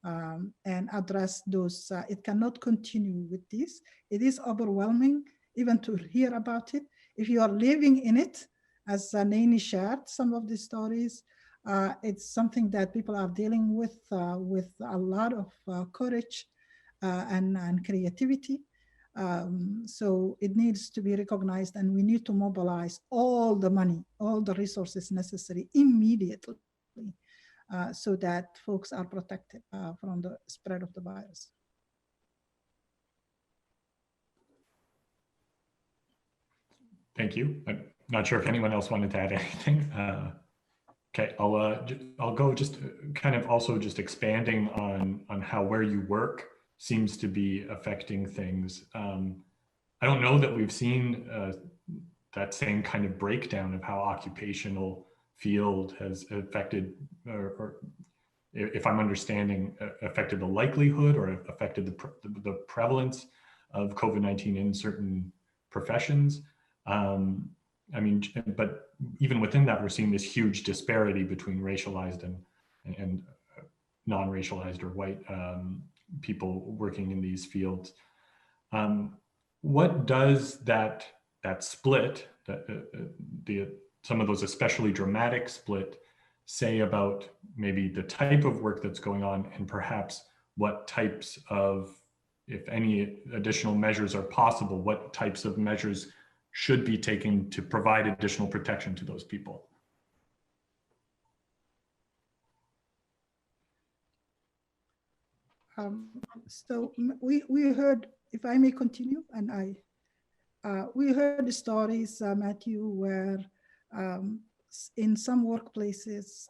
and address those. It cannot continue with this. It is overwhelming even to hear about it. If you are living in it, as Naini shared some of the stories, it's something that people are dealing with a lot of courage and creativity. So it needs to be recognized, and we need to mobilize all the money, all the resources necessary immediately so that folks are protected from the spread of the virus. Thank you. I'm not sure if anyone else wanted to add anything. Okay, I'll go just kind of also just expanding on how where you work seems to be affecting things. I don't know that we've seen that same kind of breakdown of how occupational field has affected, or if I'm understanding, affected the likelihood or affected the prevalence of COVID-19 in certain professions. I mean, but even within that, we're seeing this huge disparity between racialized and non-racialized or white people working in these fields. What does that split, some of those especially dramatic split, say about maybe the type of work that's going on, and perhaps what types of, if any additional measures are possible, what types of measures should be taken to provide additional protection to those people? So we heard, if I may continue, and we heard stories, Matthew, where in some workplaces,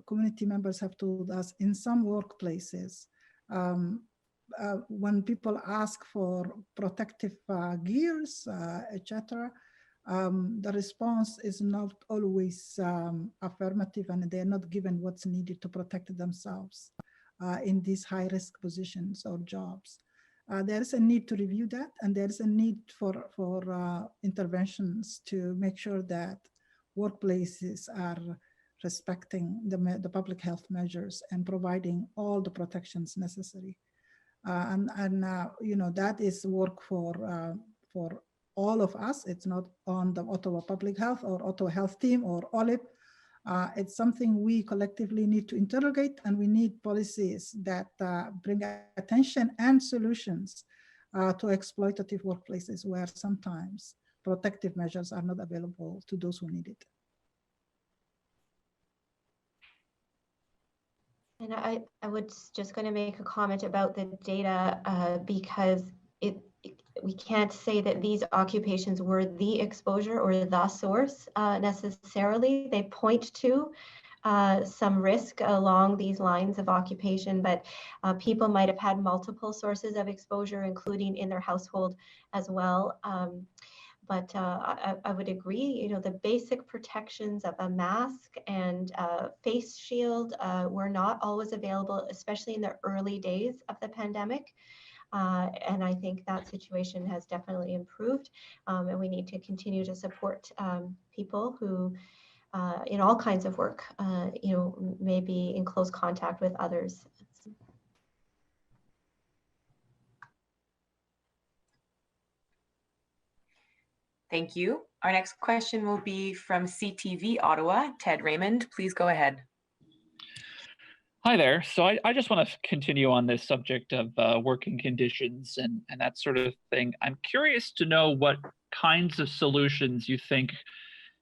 community members have told us in some workplaces, when people ask for protective gears, etc., the response is not always affirmative, and they're not given what's needed to protect themselves in these high-risk positions or jobs. There is a need to review that, and there is a need for interventions to make sure that workplaces are respecting the public health measures and providing all the protections necessary. That is work for all of us. It's not on the Ottawa Public Health or Ottawa Health Team or OLIP. It's something we collectively need to interrogate, and we need policies that bring attention and solutions to exploitative workplaces where sometimes protective measures are not available to those who need it. And I was just going to make a comment about the data because we can't say that these occupations were the exposure or the source necessarily. They point to some risk along these lines of occupation, but people might have had multiple sources of exposure, including in their household as well. But I would agree, the basic protections of a mask and face shield were not always available, especially in the early days of the pandemic. And I think that situation has definitely improved, and we need to continue to support people who in all kinds of work, may be in close contact with others. Thank you. Our next question will be from CTV Ottawa. Ted Raymond, please go ahead. Hi there. So I just want to continue on this subject of working conditions and that sort of thing. I'm curious to know what kinds of solutions you think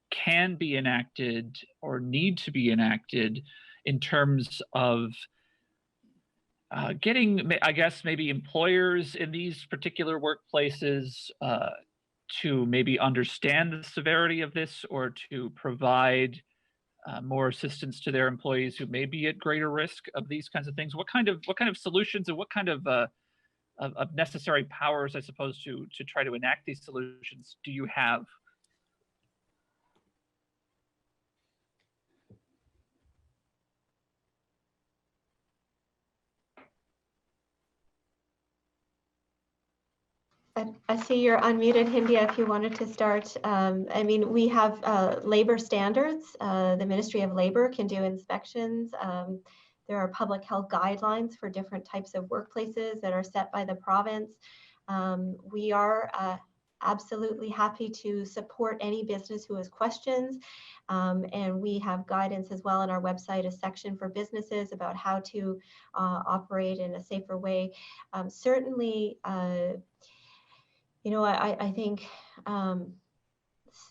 can be enacted or need to be enacted in terms of getting, I guess, maybe employers in these particular workplaces to maybe understand the severity of this, or to provide more assistance to their employees who may be at greater risk of these kinds of things. What kind of solutions and what kind of necessary powers, I suppose, to try to enact these solutions do you have? I see you're unmuted, Hindia, if you wanted to start. I mean, we have labor standards. The Ministry of Labor can do inspections. There are public health guidelines for different types of workplaces that are set by the province. We are absolutely happy to support any business who has questions. And we have guidance as well on our website, a section for businesses about how to operate in a safer way. Certainly, I think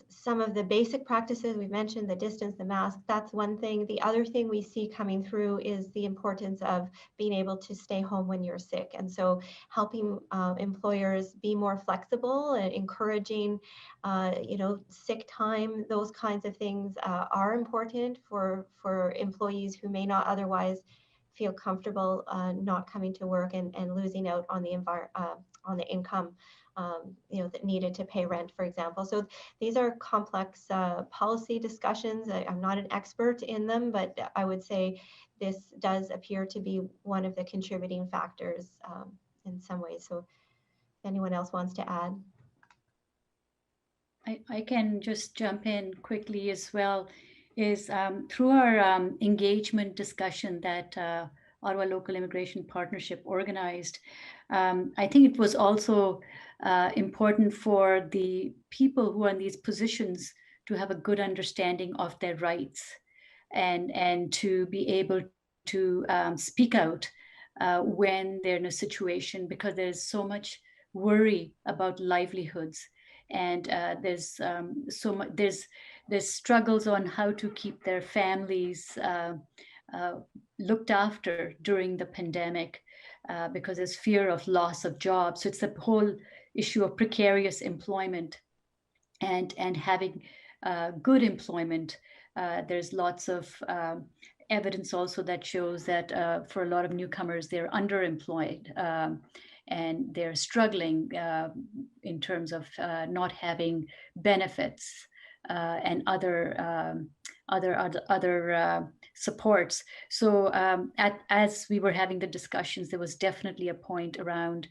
some of the basic practices, we've mentioned the distance, the mask, that's one thing. The other thing we see coming through is the importance of being able to stay home when you're sick. And so helping employers be more flexible and encouraging, sick time, those kinds of things are important for employees who may not otherwise feel comfortable not coming to work and losing out on the income that needed to pay rent, for example. So these are complex policy discussions. I'm not an expert in them, but I would say this does appear to be one of the contributing factors in some ways. So if anyone else wants to add. I can just jump in quickly as well, is through our engagement discussion that Ottawa Local Immigration Partnership organized. I think it was also important for the people who are in these positions to have a good understanding of their rights and to be able to speak out when they're in a situation, because there's so much worry about livelihoods, and there's struggles on how to keep their families looked after during the pandemic, because there's fear of loss of jobs. So it's the whole issue of precarious employment and having good employment. There's lots of evidence also that shows that for a lot of newcomers, they're underemployed and they're struggling in terms of not having benefits and other supports. So as we were having the discussions, there was definitely a point around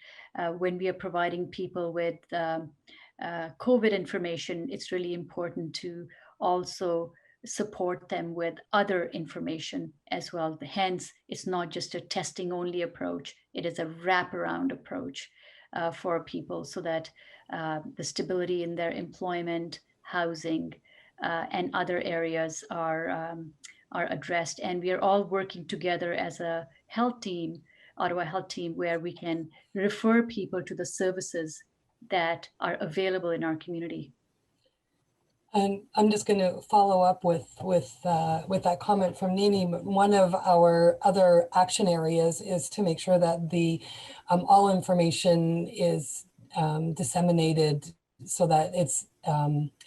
when we are providing people with COVID information, it's really important to also support them with other information as well. Hence, it's not just a testing only approach, it is a wraparound approach for people, so that the stability in their employment, housing, and other areas are addressed. And we are all working together as a health team, Ottawa Health Team, where we can refer people to the services that are available in our community. And I'm just going to follow up with that comment from Nini. One of our other action areas is to make sure that the all information is disseminated so that it's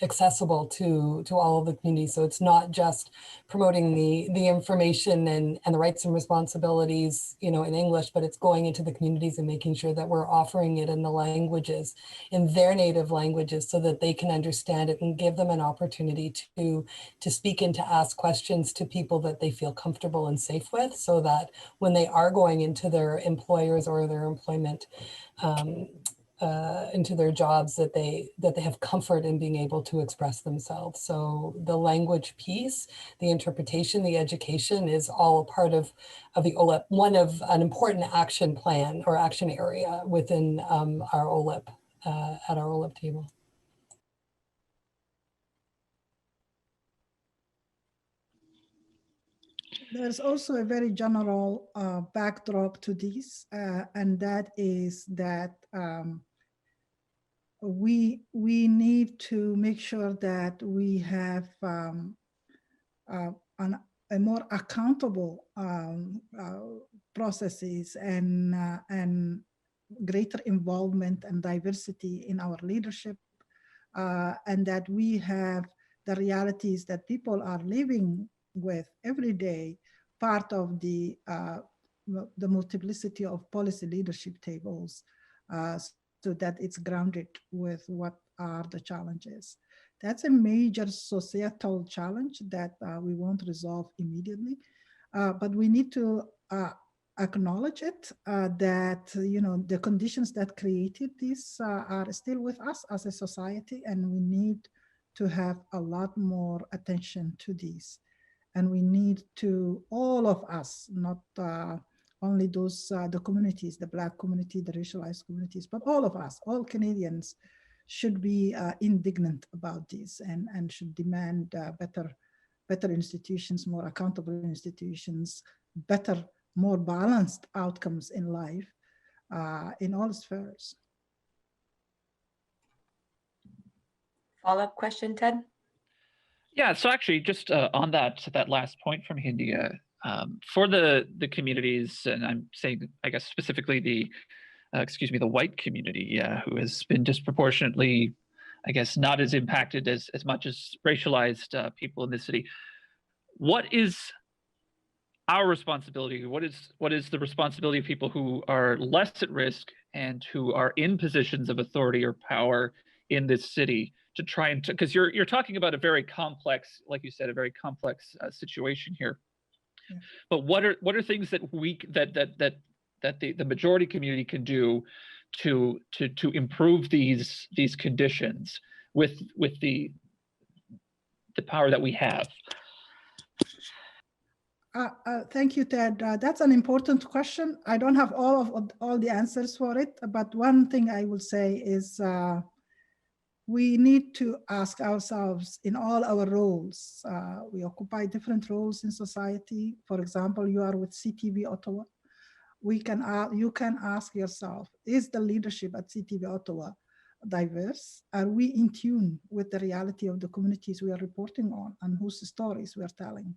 accessible to all of the community. So it's not just promoting the information and the rights and responsibilities, in English, but it's going into the communities and making sure that we're offering it in the languages, in their native languages, so that they can understand it and give them an opportunity to speak and to ask questions to people that they feel comfortable and safe with, so that when they are going into their employers or their employment, into their jobs, that they have comfort in being able to express themselves. So the language piece, the interpretation, the education is all a part of the OLIP, one of an important action plan or action area within our OLIP, at our OLIP table. There's also a very general backdrop to this, and that is that we need to make sure that we have a more accountable processes and greater involvement and diversity in our leadership, and that we have the realities that people are living with every day, part of the multiplicity of policy leadership tables, so that it's grounded with what are the challenges. That's a major societal challenge that we won't resolve immediately, but we need to acknowledge it, that the conditions that created this are still with us as a society, and we need to have a lot more attention to these. And we need to, all of us, not only those, the communities, the Black community, the racialized communities, but all of us, all Canadians, should be indignant about this and should demand better institutions, more accountable institutions, better, more balanced outcomes in life, in all spheres. Follow-up question, Ted? Yeah, so actually just on that last point from Hindia, for the communities, and I'm saying, I guess specifically the white community, who has been disproportionately, I guess, not as impacted as much as racialized people in the city. What is our responsibility? What is the responsibility of people who are less at risk and who are in positions of authority or power in this city to try and, because you're talking about a very complex, like you said, a very complex situation here. Yeah. But what are things that the majority community can do to improve these conditions with the power that we have? Thank you, Ted. That's an important question. I don't have all the answers for it, but one thing I will say is we need to ask ourselves in all our roles. We occupy different roles in society. For example, you are with CTV Ottawa. You can ask yourself, is the leadership at CTV Ottawa diverse? Are we in tune with the reality of the communities we are reporting on and whose stories we are telling?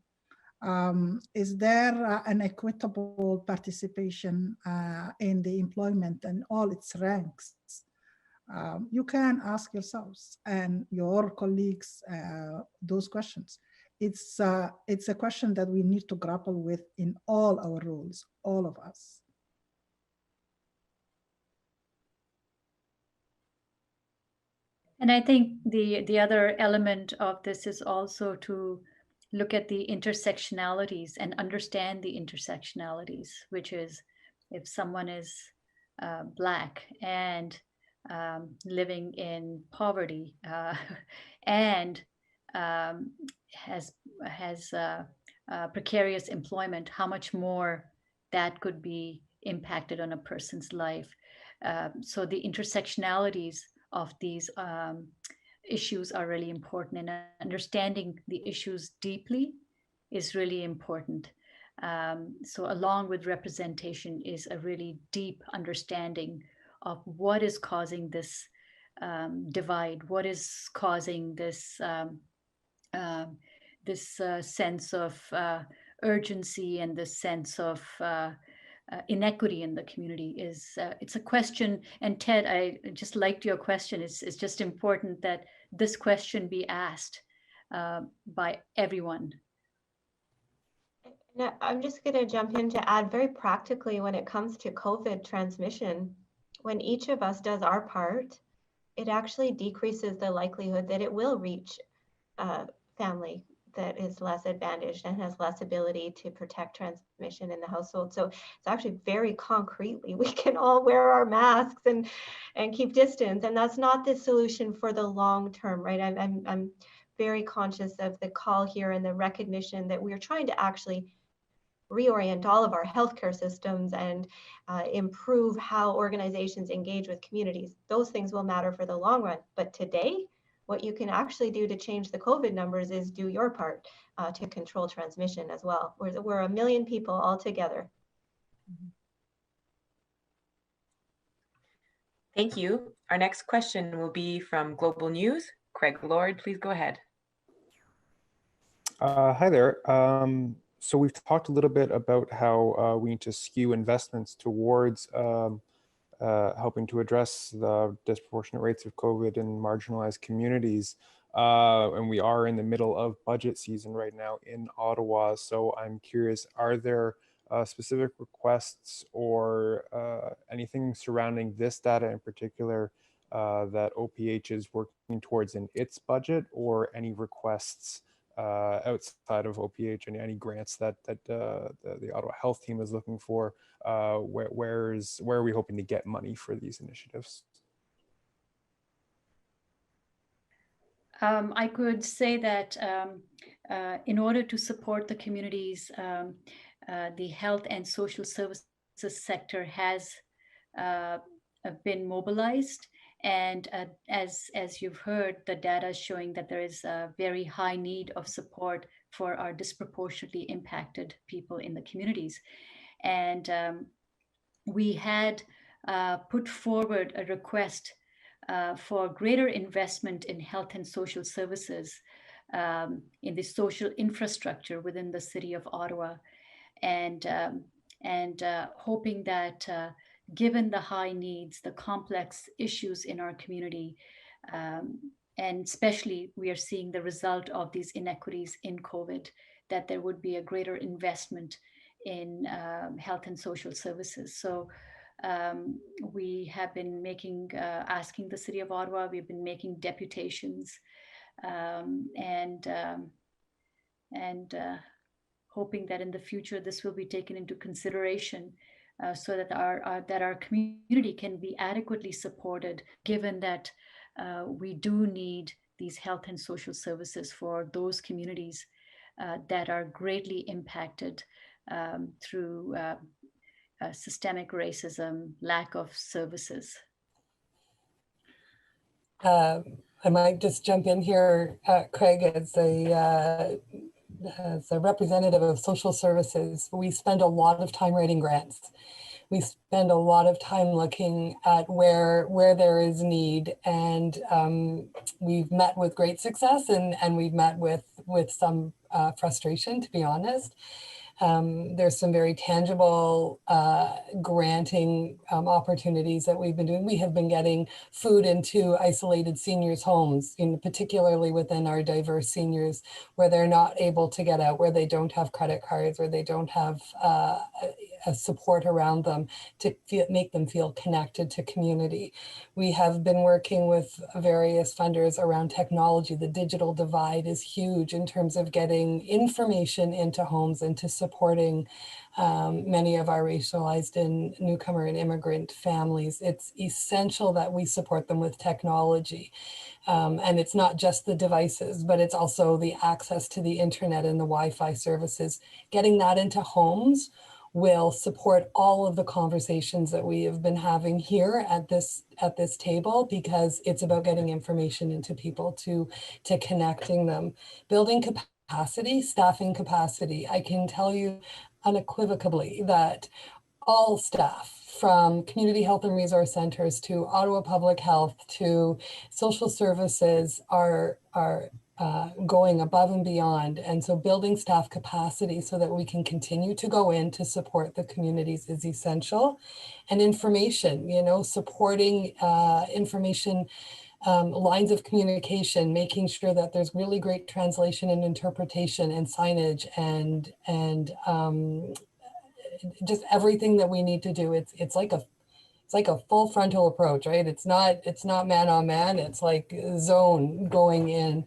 Is there an equitable participation in the employment and all its ranks? You can ask yourselves and your colleagues those questions. It's a question that we need to grapple with in all our roles, all of us. And I think the other element of this is also to look at the intersectionalities and understand the intersectionalities, which is if someone is Black and living in poverty and has precarious employment, how much more that could be impacted on a person's life. So the intersectionalities of these issues are really important, and understanding the issues deeply is really important. So along with representation is a really deep understanding of what is causing this divide, what is causing this sense of urgency and this sense of inequity in the community. It's a question, and Ted, I just liked your question. It's just important that this question be asked by everyone. Now, I'm just going to jump in to add very practically when it comes to COVID transmission, when each of us does our part, it actually decreases the likelihood that it will reach a family that is less advantaged and has less ability to protect transmission in the household. So it's actually very concretely, we can all wear our masks and keep distance. And that's not the solution for the long term, right? I'm very conscious of the call here and the recognition that we're trying to actually reorient all of our healthcare systems and improve how organizations engage with communities. Those things will matter for the long run. But today, what you can actually do to change the COVID numbers is do your part to control transmission as well. We're 1 million people all together. Thank you. Our next question will be from Global News. Craig Lord, please go ahead. Hi there. So we've talked a little bit about how we need to skew investments towards helping to address the disproportionate rates of COVID in marginalized communities. And we are in the middle of budget season right now in Ottawa. So I'm curious, are there specific requests or anything surrounding this data in particular that OPH is working towards in its budget, or any requests outside of OPH and any grants that the Ottawa Health Team is looking for? Where are we hoping to get money for these initiatives? I could say that in order to support the communities, the health and social services sector has been mobilized. And as you've heard, the data is showing that there is a very high need of support for our disproportionately impacted people in the communities. And we had put forward a request for greater investment in health and social services in the social infrastructure within the city of Ottawa, and hoping that given the high needs, the complex issues in our community, and especially we are seeing the result of these inequities in COVID, that there would be a greater investment in health and social services. So we have been making, asking the City of Ottawa, we've been making deputations and hoping that in the future this will be taken into consideration so that our community can be adequately supported, given that we do need these health and social services for those communities that are greatly impacted through systemic racism, lack of services. I might just jump in here, Craig, as a representative of social services. We spend a lot of time writing grants. We spend a lot of time looking at where there is need, and we've met with great success, and we've met with some frustration, to be honest. There's some very tangible granting opportunities that we've been doing. We have been getting food into isolated seniors' homes, particularly within our diverse seniors, where they're not able to get out, where they don't have credit cards, where they don't have a support around them to make them feel connected to community. We have been working with various funders around technology. The digital divide is huge in terms of getting information into homes and to supporting many of our racialized and newcomer and immigrant families. It's essential that we support them with technology. And it's not just the devices, but it's also the access to the internet and the Wi-Fi services. Getting that into homes will support all of the conversations that we have been having here at this table, because it's about getting information into people to connecting them. Building capacity, staffing capacity. I can tell you unequivocally that all staff, from community health and resource centers to Ottawa Public Health to social services, are going above and beyond. And so building staff capacity so that we can continue to go in to support the communities is essential. And information, supporting information lines of communication, making sure that there's really great translation and interpretation and signage and just everything that we need to do. It's like a full frontal approach, right? It's not man on man. It's like zone going in.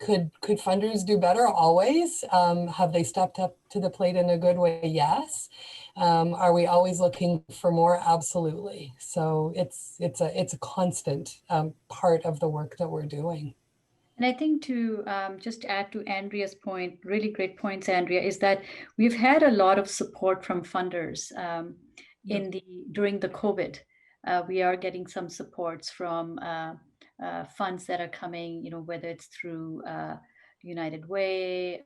Could funders do better? Always. Have they stepped up to the plate in a good way? Yes. Are we always looking for more? Absolutely. So it's a constant part of the work that we're doing. And I think to just add to Andrea's point, really great points, Andrea, is that we've had a lot of support from funders during the COVID. We are getting some supports from funds that are coming, whether it's through United Way,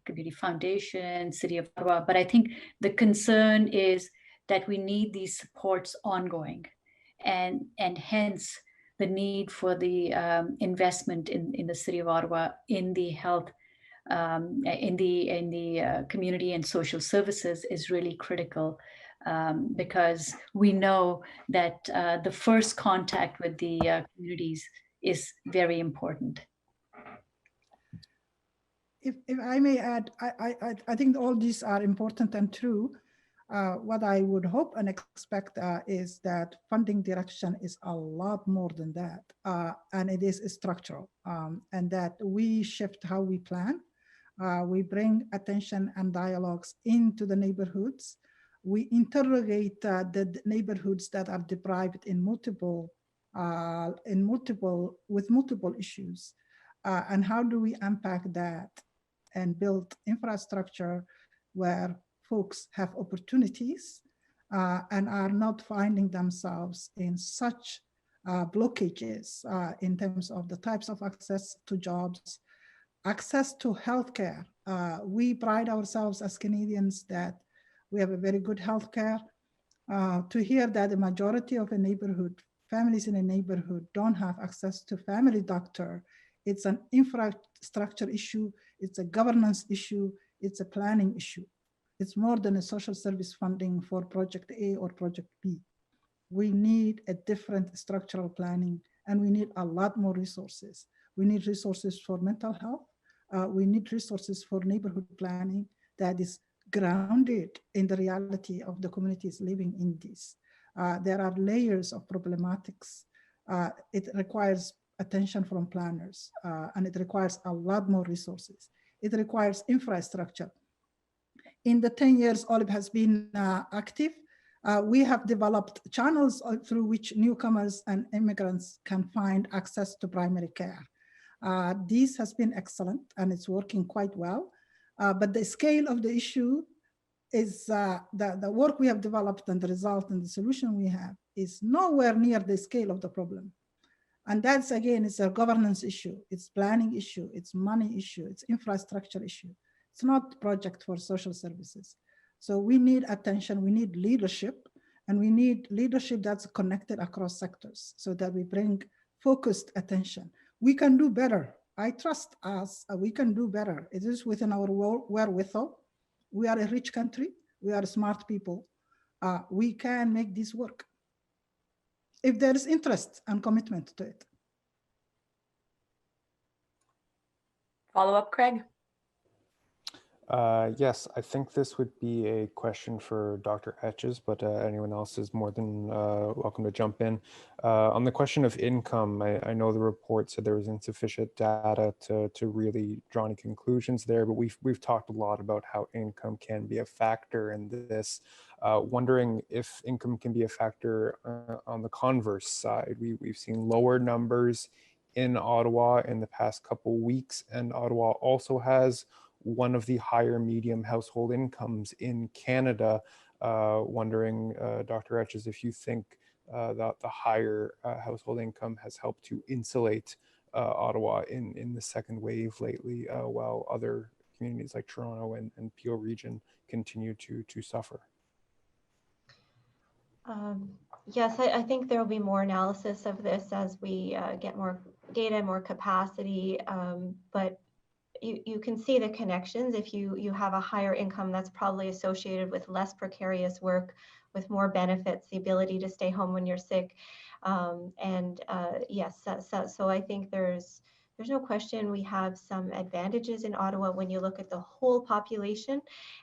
Community Foundation, City of Ottawa. But I think the concern is that we need these supports ongoing, and hence the need for the investment in the City of Ottawa in the health, in the community and social services is really critical, because we know that the first contact with the communities is very important. If I may add, I think all these are important and true. What I would hope and expect is that funding direction is a lot more than that, and it is structural, and that we shift how we plan. We bring attention and dialogues into the neighborhoods. We interrogate the neighborhoods that are deprived with multiple issues, and how do we unpack that and build infrastructure where folks have opportunities and are not finding themselves in such blockages in terms of the types of access to jobs, access to healthcare. We pride ourselves as Canadians that we have a very good healthcare. To hear that the majority of a neighborhood, families in a neighborhood don't have access to family doctor, it's an infrastructure issue, it's a governance issue, it's a planning issue. It's more than a social service funding for project A or project B. We need a different structural planning, and we need a lot more resources. We need resources for mental health. We need resources for neighborhood planning that is grounded in the reality of the communities living in this. There are layers of problematics. It requires attention from planners, and it requires a lot more resources. It requires infrastructure. In the 10 years OLIP has been active, we have developed channels through which newcomers and immigrants can find access to primary care. This has been excellent and it's working quite well, but the scale of the issue is the work we have developed and the result and the solution we have is nowhere near the scale of the problem. And that's, again, it's a governance issue, it's planning issue, it's money issue, it's infrastructure issue. It's not project for social services. So we need attention, we need leadership, and we need leadership that's connected across sectors so that we bring focused attention. We can do better. I trust us, we can do better. It is within our wherewithal. We are a rich country, we are smart people. We can make this work if there is interest and commitment to it. Follow up, Craig? Yes, I think this would be a question for Dr. Etches, but anyone else is more than welcome to jump in. On the question of income, I know the report said there was insufficient data to really draw any conclusions there, but we've talked a lot about how income can be a factor in this. Wondering if income can be a factor on the converse side. We've seen lower numbers in Ottawa in the past couple weeks, and Ottawa also has one of the higher medium household incomes in Canada. Wondering, Dr. Etches, if you think that the higher household income has helped to insulate Ottawa in the second wave lately, while other communities like Toronto and Peel region continue to suffer. Yes, I think there will be more analysis of this as we get more data, more capacity, but you can see the connections. If you have a higher income, that's probably associated with less precarious work, with more benefits, the ability to stay home when you're sick. Yes, so I think there's no question we have some advantages in Ottawa when you look at the whole population.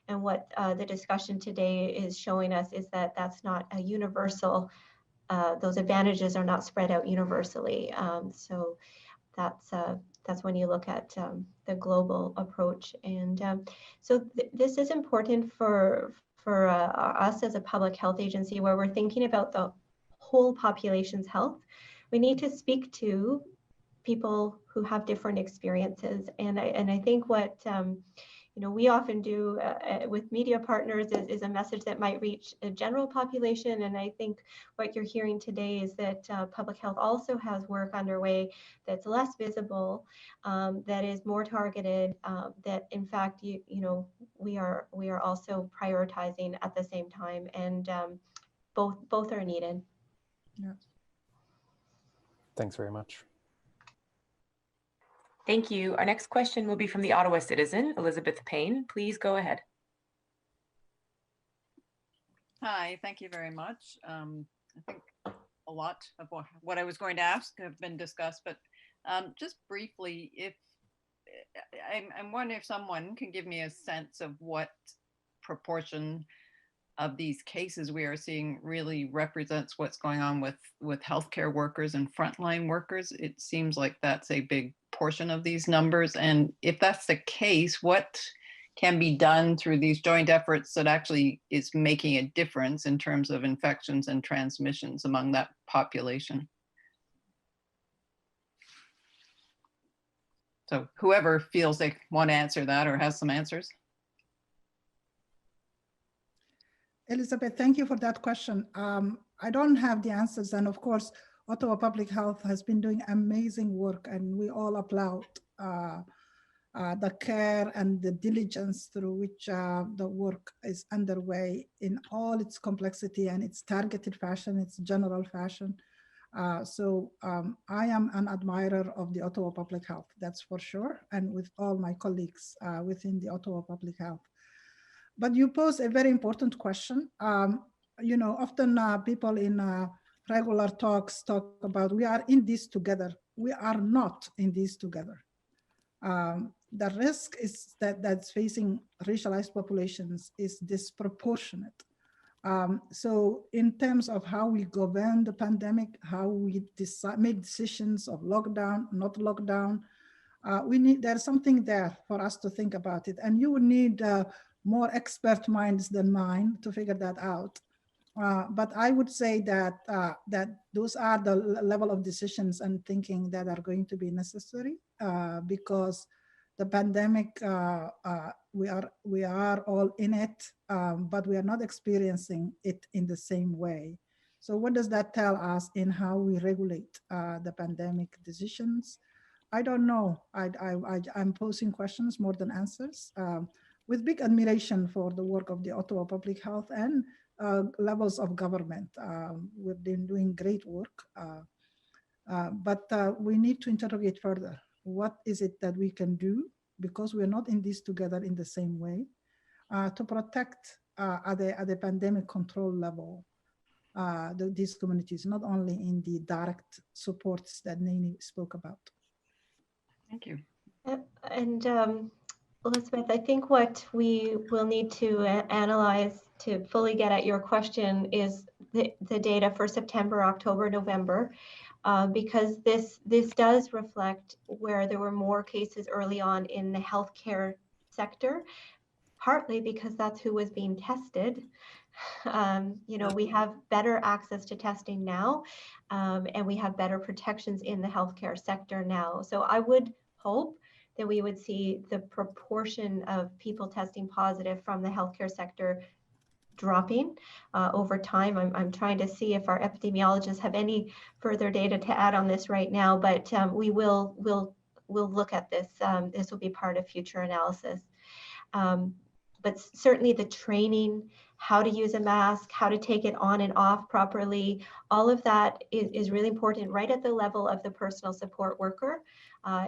And what the discussion today is showing us is that that's not a universal, those advantages are not spread out universally. So that's when you look at the global approach. And so this is important for us as a public health agency, where we're thinking about the whole population's health. We need to speak to people who have different experiences. And I think what we often do with media partners is a message that might reach a general population. And I think what you're hearing today is that public health also has work underway that's less visible, that is more targeted, that in fact, we are also prioritizing at the same time, and both are needed. Yeah. Thanks very much. Thank you. Our next question will be from the Ottawa citizen, Elizabeth Payne. Please go ahead. Hi, thank you very much. I think a lot of what I was going to ask have been discussed, but just briefly, if I'm wondering if someone can give me a sense of what proportion of these cases we are seeing really represents what's going on with healthcare workers and frontline workers. It seems like that's a big portion of these numbers. And if that's the case, what can be done through these joint efforts that actually is making a difference in terms of infections and transmissions among that population? So whoever feels they want to answer that or has some answers. Elizabeth, thank you for that question. I don't have the answers. And of course, Ottawa Public Health has been doing amazing work, and we all applaud the care and the diligence through which the work is underway in all its complexity and its targeted fashion, its general fashion. So I am an admirer of the Ottawa Public Health, that's for sure, and with all my colleagues within the Ottawa Public Health. But you pose a very important question. Often people in regular talks talk about we are in this together. We are not in this together. The risk is that's facing racialized populations is disproportionate. So in terms of how we govern the pandemic, how we make decisions of lockdown, not lockdown, there's something there for us to think about it. And you would need more expert minds than mine to figure that out. But I would say that those are the level of decisions and thinking that are going to be necessary because the pandemic, we are all in it, but we are not experiencing it in the same way. So what does that tell us in how we regulate the pandemic decisions? I don't know. I'm posing questions more than answers. With big admiration for the work of the Ottawa Public Health and levels of government. We've been doing great work, but we need to interrogate further. What is it that we can do, because we're not in this together in the same way, to protect at the pandemic control level these communities, not only in the direct supports that Nini spoke about. Thank you. And Elizabeth, I think what we will need to analyze to fully get at your question is the data for September, October, November, because this does reflect where there were more cases early on in the healthcare sector, partly because that's who was being tested. We have better access to testing now, and we have better protections in the healthcare sector now. So I would hope that we would see the proportion of people testing positive from the healthcare sector dropping over time. I'm trying to see if our epidemiologists have any further data to add on this right now, but we'll look at this. This will be part of future analysis. but certainly the training, how to use a mask, how to take it on and off properly, all of that is really important right at the level of the personal support worker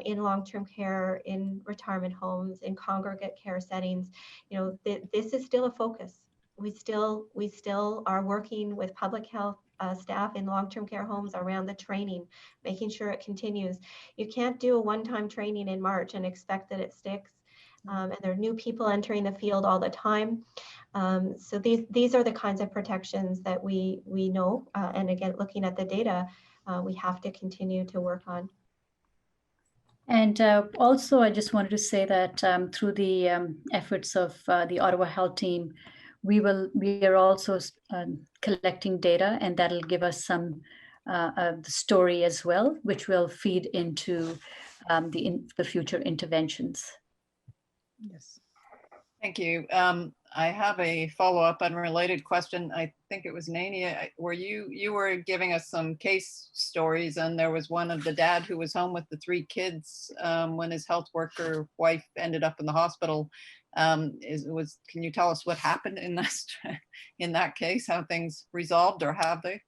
in long-term care, in retirement homes, in congregate care settings. You know, this is still a focus. We still are working with public health staff in long-term care homes around the training, making sure it continues. You can't do a one-time training in March and expect that it sticks. And there are new people entering the field all the time. So these are the kinds of protections that we know. And again, looking at the data, we have to continue to work on. And also, I just wanted to say that through the efforts of the Ottawa Health Team, we are also collecting data, and that'll give us some the story as well, which will feed into the future interventions. Yes. Thank you. I have a follow-up unrelated question. I think it was Nania, where you were giving us some case stories, and there was one of the dad who was home with the 3 kids when his health worker wife ended up in the hospital. Can you tell us what happened in that case? How things resolved, or have they?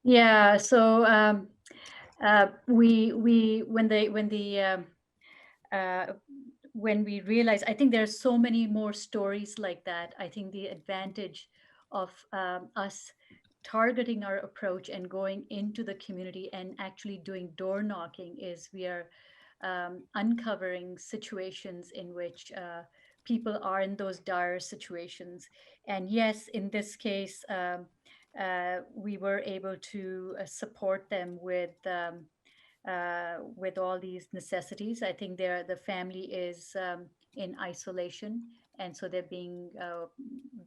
Yeah. So when we realize, I think there's so many more stories like that. I think the advantage of us targeting our approach and going into the community and actually doing door knocking is we are uncovering situations in which people are in those dire situations. And yes, in this case, we were able to support them with all these necessities. I think the family is in isolation, and so they're being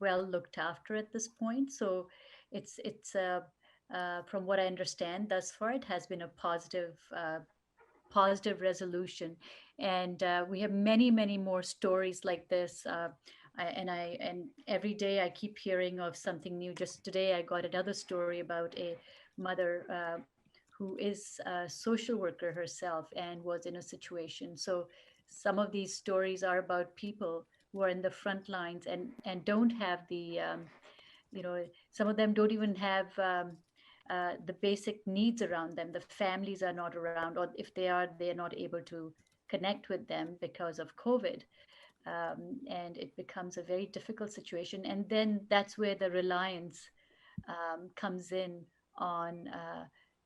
well looked after at this point. So it's from what I understand thus far, it has been a positive resolution, and we have many more stories like this. And every day I keep hearing of something new. Just today I got another story about a mother who is a social worker herself and was in a situation. So some of these stories are about people who are in the front lines and don't have the, some of them don't even have the basic needs around them. The families are not around, or if they are, they're not able to connect with them because of COVID. And it becomes a very difficult situation. And then that's where the reliance comes in on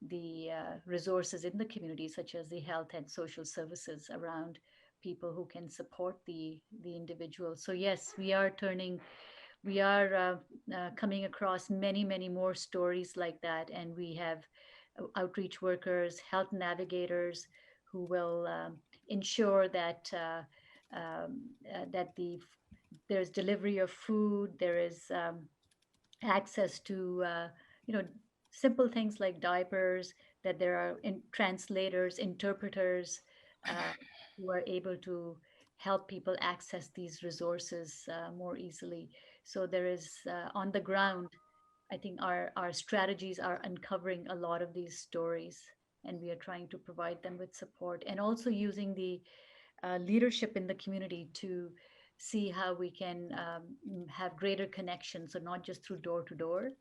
the resources in the community, such as the health and social services around people who can support the individual. So yes, we are coming across many more stories like that, and we have outreach workers, health navigators who will ensure that there's delivery of food, there is access to simple things like diapers, that there are translators, interpreters who are able to help people access these resources more easily. So there is on the ground, I think our strategies are uncovering a lot of these stories, and we are trying to provide them with support, and also using the leadership in the community to see how we can have greater connections. So not just through door to door,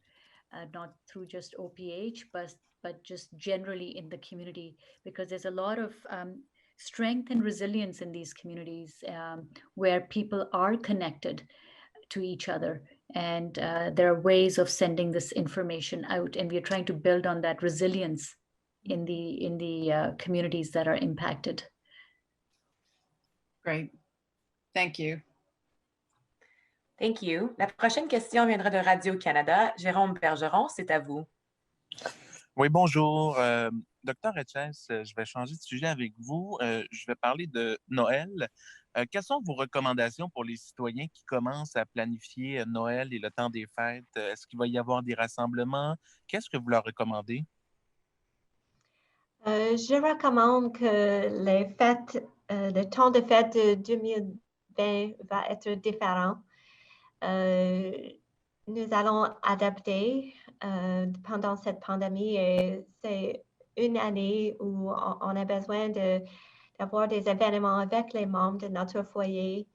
not through just OPH, but just generally in the community, because there's a lot of strength and resilience in these communities where people are connected to each other. And there are ways of sending this information out, and we are trying to build on that resilience in the communities that are impacted. Great. Thank you. Thank you. La prochaine question viendra de Radio-Canada. Jérôme Bergeron, c'est à vous. Oui, bonjour. Docteur Etches, je vais changer de sujet avec vous. Je vais parler de Noël. Quelles sont vos recommandations pour les citoyens qui commencent à planifier Noël et le temps des fêtes? Est-ce qu'il va y avoir des rassemblements? Qu'est-ce que vous leur recommandez? Je recommande que le temps de fête de 2020 va être différent. Nous allons adapter pendant cette pandémie, et c'est une année où on a besoin d'avoir des événements avec les membres de notre foyer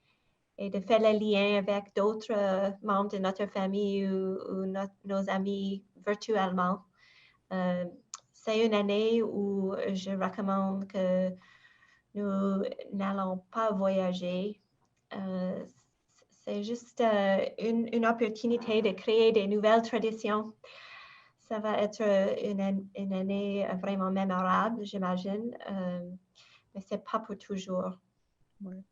et de faire le lien avec d'autres membres de notre famille ou nos amis virtuellement. C'est une année où je recommande que nous n'allons pas voyager. C'est juste une opportunité de créer des nouvelles traditions. Ça va être une année vraiment mémorable, j'imagine, mais c'est pas pour toujours. Ouais.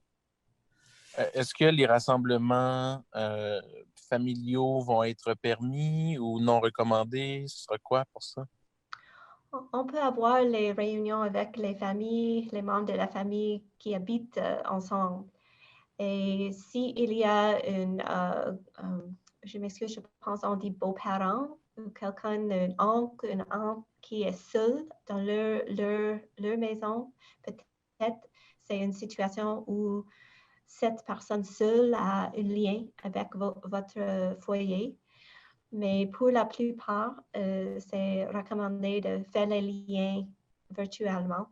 Est-ce que les rassemblements familiaux vont être permis ou non recommandés? Ce sera quoi pour ça? On peut avoir les réunions avec les familles, les membres de la famille qui habitent ensemble. Et s'il y a je m'excuse, je pense on dit beau-parent, ou quelqu'un, un oncle, une aunt qui est seul dans leur maison, peut-être c'est une situation où cette personne seule a un lien avec votre foyer. Mais pour la plupart, c'est recommandé de faire les liens virtuellement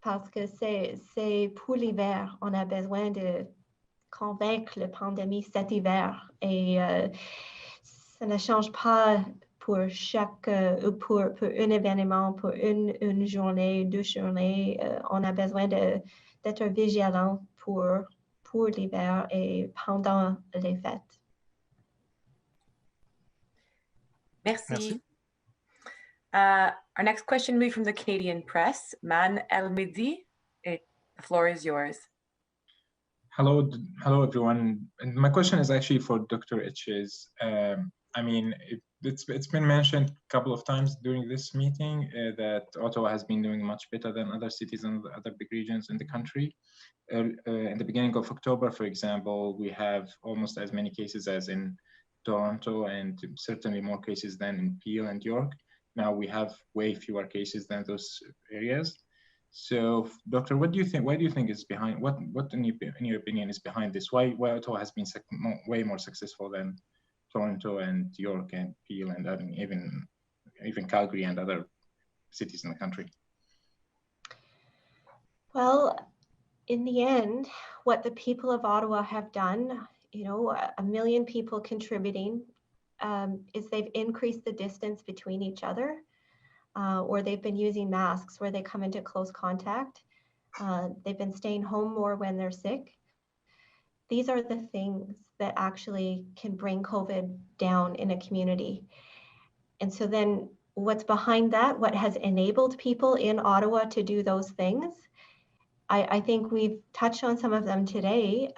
parce que c'est pour l'hiver. On a besoin de convaincre la pandémie cet hiver et ça ne change pas pour pour un événement, pour une journée, 2 journées. On a besoin d'être vigilant pour l'hiver et pendant les fêtes. Merci. Our next question will be from the Canadian press. Man El-Midi, the floor is yours. Hello, everyone. And my question is actually for Dr. Etches. I mean, it's been mentioned a couple of times during this meeting that Ottawa has been doing much better than other cities and other big regions in the country. In the beginning of October, for example, we have almost as many cases as in Toronto and certainly more cases than in Peel and York. Now we have way fewer cases than those areas. So, Doctor, what do you think? Why do you think is behind? What in your opinion is behind this? Why Ottawa has been way more successful than Toronto and York and Peel and even Calgary and other cities in the country? Well, in the end, what the people of Ottawa have done, 1 million people contributing, is they've increased the distance between each other, or they've been using masks where they come into close contact. They've been staying home more when they're sick. These are the things that actually can bring COVID down in a community. And so then what's behind that, what has enabled people in Ottawa to do those things? I think we've touched on some of them today.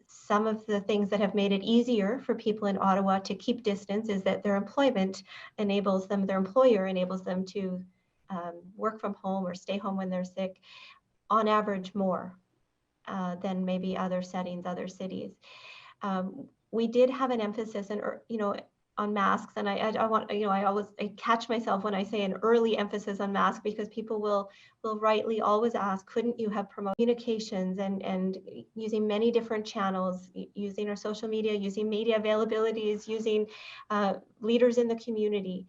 Some of the things that have made it easier for people in Ottawa to keep distance is that their employment enables them, their employer enables them to work from home or stay home when they're sick, on average more than maybe other settings, other cities. We did have an emphasis on masks, and I always catch myself when I say an early emphasis on masks, because people will rightly always ask, couldn't you have promoted communications and using many different channels, using our social media, using media availabilities, using leaders in the community,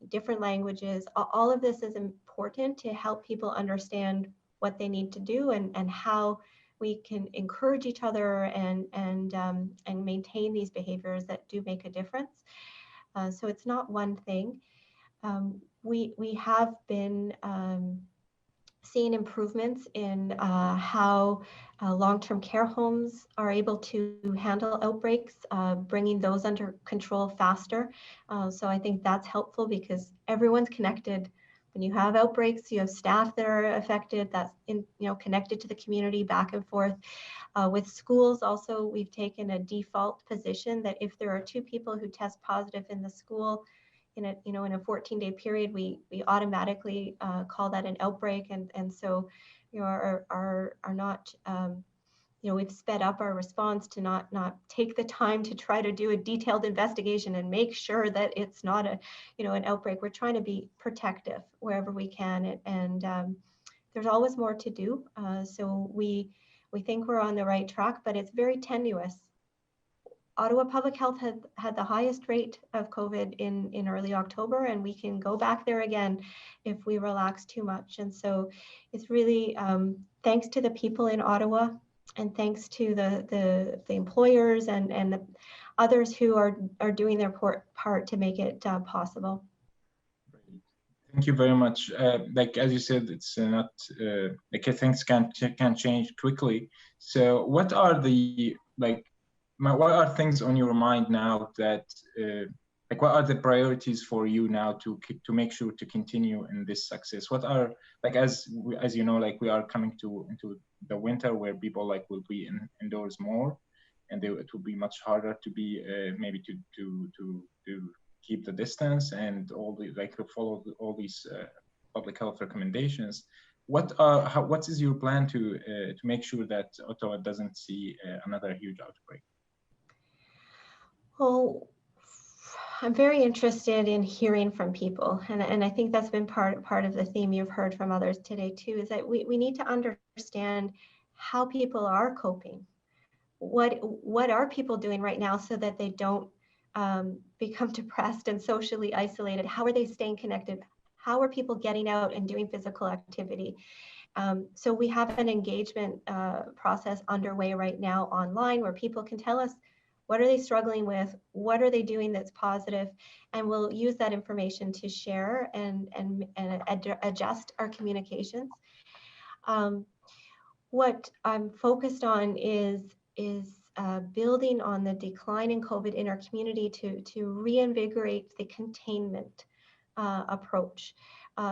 different languages. All of this is important to help people understand what they need to do and how we can encourage each other and maintain these behaviors that do make a difference. So it's not one thing. We have been seeing improvements in how long-term care homes are able to handle outbreaks, bringing those under control faster. So I think that's helpful because everyone's connected. When you have outbreaks, you have staff that are affected, that's connected to the community back and forth. With schools also, we've taken a default position that if there are 2 people who test positive in the school in a 14-day period, we automatically call that an outbreak, and so are not we've sped up our response to not take the time to try to do a detailed investigation and make sure that it's not an outbreak. We're trying to be protective wherever we can, and there's always more to do. So we think we're on the right track, but it's very tenuous. Ottawa Public Health had the highest rate of COVID in early October, and we can go back there again if we relax too much. And so it's really thanks to the people in Ottawa And thanks to the employers and the others who are doing their part to make it possible. Thank you very much. Like as you said, it's not like things can change quickly. So what are the what are things on your mind now that like what are the priorities for you now to make sure to continue in this success? What are like as you know, like we are coming into the winter where people like will be indoors more, and it will be much harder to be maybe to keep the distance and all the like to follow all these public health recommendations. What is your plan to make sure that Ottawa doesn't see another huge outbreak? Well, I'm very interested in hearing from people, and I think that's been part of the theme you've heard from others today too, is that we need to understand how people are coping. What are people doing right now so that they don't become depressed and socially isolated? How are they staying connected? How are people getting out and doing physical activity? So we have an engagement process underway right now online where people can tell us what are they struggling with, what are they doing that's positive, and we'll use that information to share and adjust our communications. What I'm focused on is building on the decline in COVID in our community to reinvigorate the containment approach.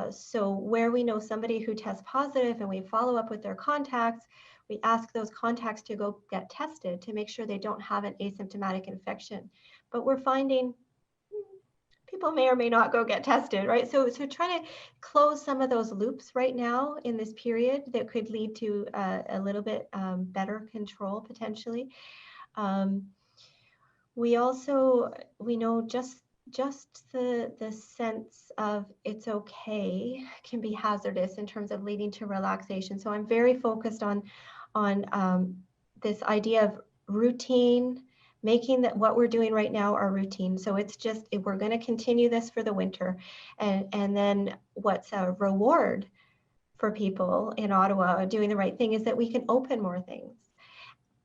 So where we know somebody who tests positive and we follow up with their contacts, we ask those contacts to go get tested to make sure they don't have an asymptomatic infection. But we're finding people may or may not go get tested, right? So trying to close some of those loops right now in this period that could lead to a little bit better control potentially. We know just the sense of it's okay can be hazardous in terms of leading to relaxation. So I'm very focused on this idea of routine, making that what we're doing right now our routine. So it's just, if we're going to continue this for the winter, and then what's a reward for people in Ottawa doing the right thing is that we can open more things,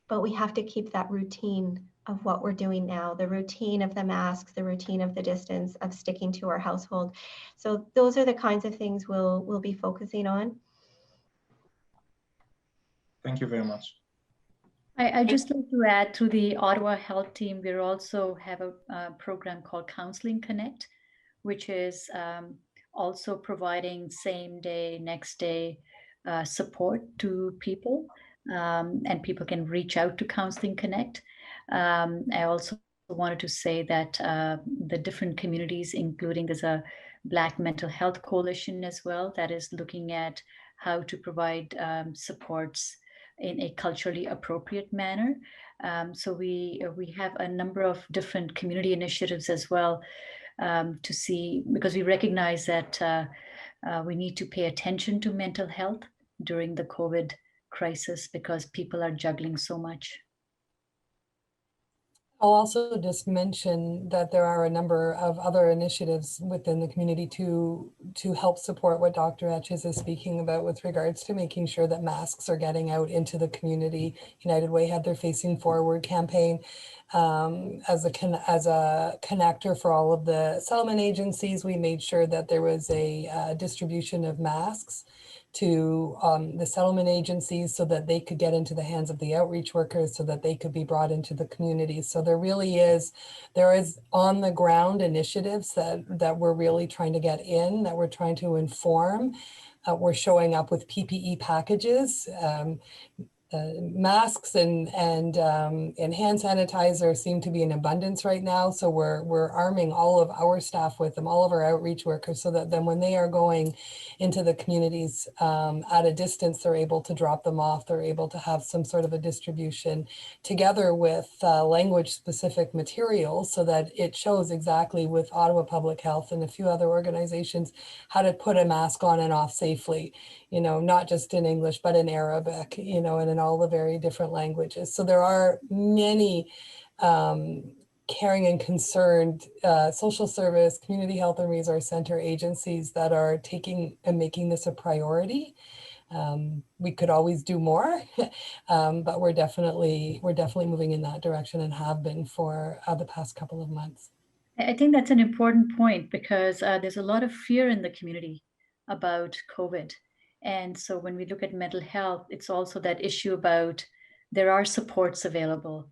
but we have to keep that routine of what we're doing now, the routine of the masks, the routine of the distance, of sticking to our household. So those are the kinds of things we'll be focusing on. Thank you very much. I just like to add, through the Ottawa Health Team, we also have a program called Counseling Connect, which is also providing same day, next day support to people, and people can reach out to Counseling Connect. I also wanted to say that the different communities, including there's a Black Mental Health Coalition as well, that is looking at how to provide supports in a culturally appropriate manner. So we have a number of different community initiatives as well to see, because we recognize that we need to pay attention to mental health during the COVID crisis because people are juggling so much. I'll also just mention that there are a number of other initiatives within the community to help support what Dr. Etches is speaking about with regards to making sure that masks are getting out into the community. United Way had their Facing Forward campaign as a connector for all of the settlement agencies. We made sure that there was a distribution of masks to the settlement agencies so that they could get into the hands of the outreach workers so that they could be brought into the community. So there is on the ground initiatives that we're really trying to get in, that we're trying to inform. We're showing up with PPE packages, masks and hand sanitizer seem to be in abundance right now. So we're arming all of our staff with them, all of our outreach workers, so that then when they are going into the communities at a distance, they're able to drop them off. They're able to have some sort of a distribution together with language specific materials so that it shows exactly with Ottawa Public Health and a few other organizations how to put a mask on and off safely, you know, not just in English, but in Arabic, you know, and in all the very different languages. So there are many caring and concerned social service, community health and resource center agencies that are taking and making this a priority. We could always do more, but we're definitely moving in that direction and have been for the past couple of months. I think that's an important point because there's a lot of fear in the community about COVID. And so when we look at mental health, it's also that issue about there are supports available,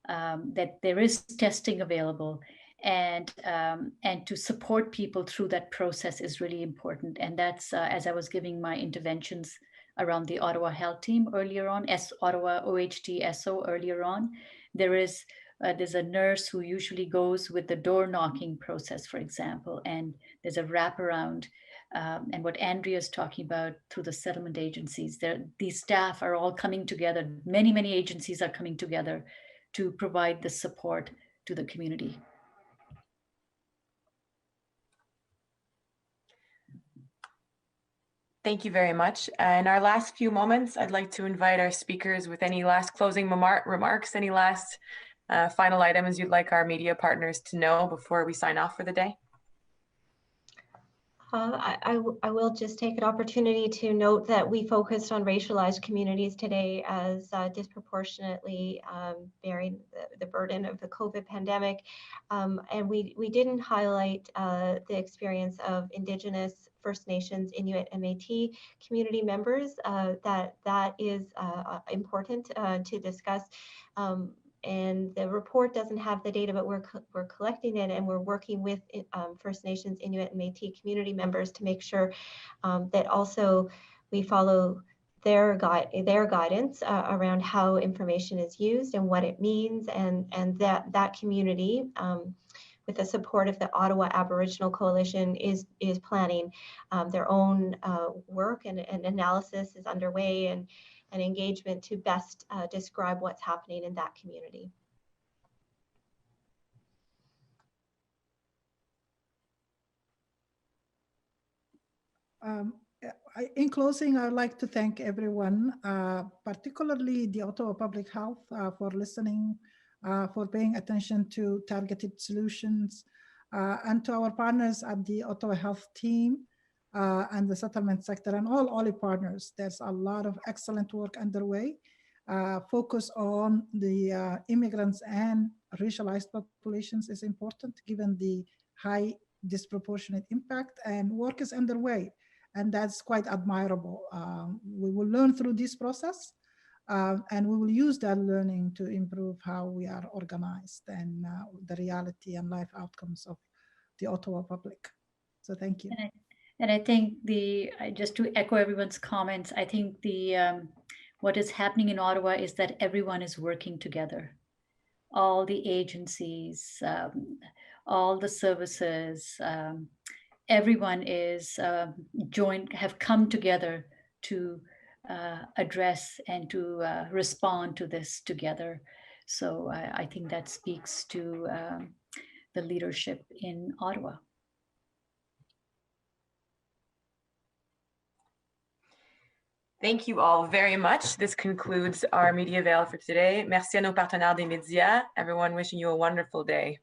that there is testing available, and to support people through that process is really important. And that's as I was giving my interventions around the Ottawa Health Team earlier on, Ottawa OHT-ESO earlier on, there's a nurse who usually goes with the door knocking process, for example, and there's a wraparound. And what Andrea is talking about through the settlement agencies, these staff are all coming together. Many agencies are coming together to provide the support to the community. Thank you very much. In our last few moments, I'd like to invite our speakers with any last closing remarks, any last final items you'd like our media partners to know before we sign off for the day. I will just take an opportunity to note that we focused on racialized communities today as disproportionately bearing the burden of the COVID pandemic. And we didn't highlight the experience of Indigenous, First Nations, Inuit, and Métis community members. That is important to discuss. And the report doesn't have the data, but we're collecting it, and we're working with First Nations, Inuit, and Métis community members to make sure that also we follow their guidance around how information is used and what it means, and that community, with the support of the Ottawa Aboriginal Coalition, is planning their own work, and analysis is underway, and engagement to best describe what's happening in that community. In closing, I'd like to thank everyone, particularly the Ottawa Public Health, for listening, for paying attention to targeted solutions, and to our partners at the Ottawa Health Team, and the settlement sector, and all OLI partners. There's a lot of excellent work underway. Focus on the immigrants and racialized populations is important given the high disproportionate impact, and work is underway, and that's quite admirable. We will learn through this process, and we will use that learning to improve how we are organized and the reality and life outcomes of the Ottawa public. So thank you. And I think just to echo everyone's comments, I think what is happening in Ottawa is that everyone is working together. All the agencies, all the services, everyone is have come together to address and to respond to this together. So I think that speaks to the leadership in Ottawa. Thank you all very much. This concludes our media avail for today. Merci à nos partenaires des médias. Everyone wishing you a wonderful day.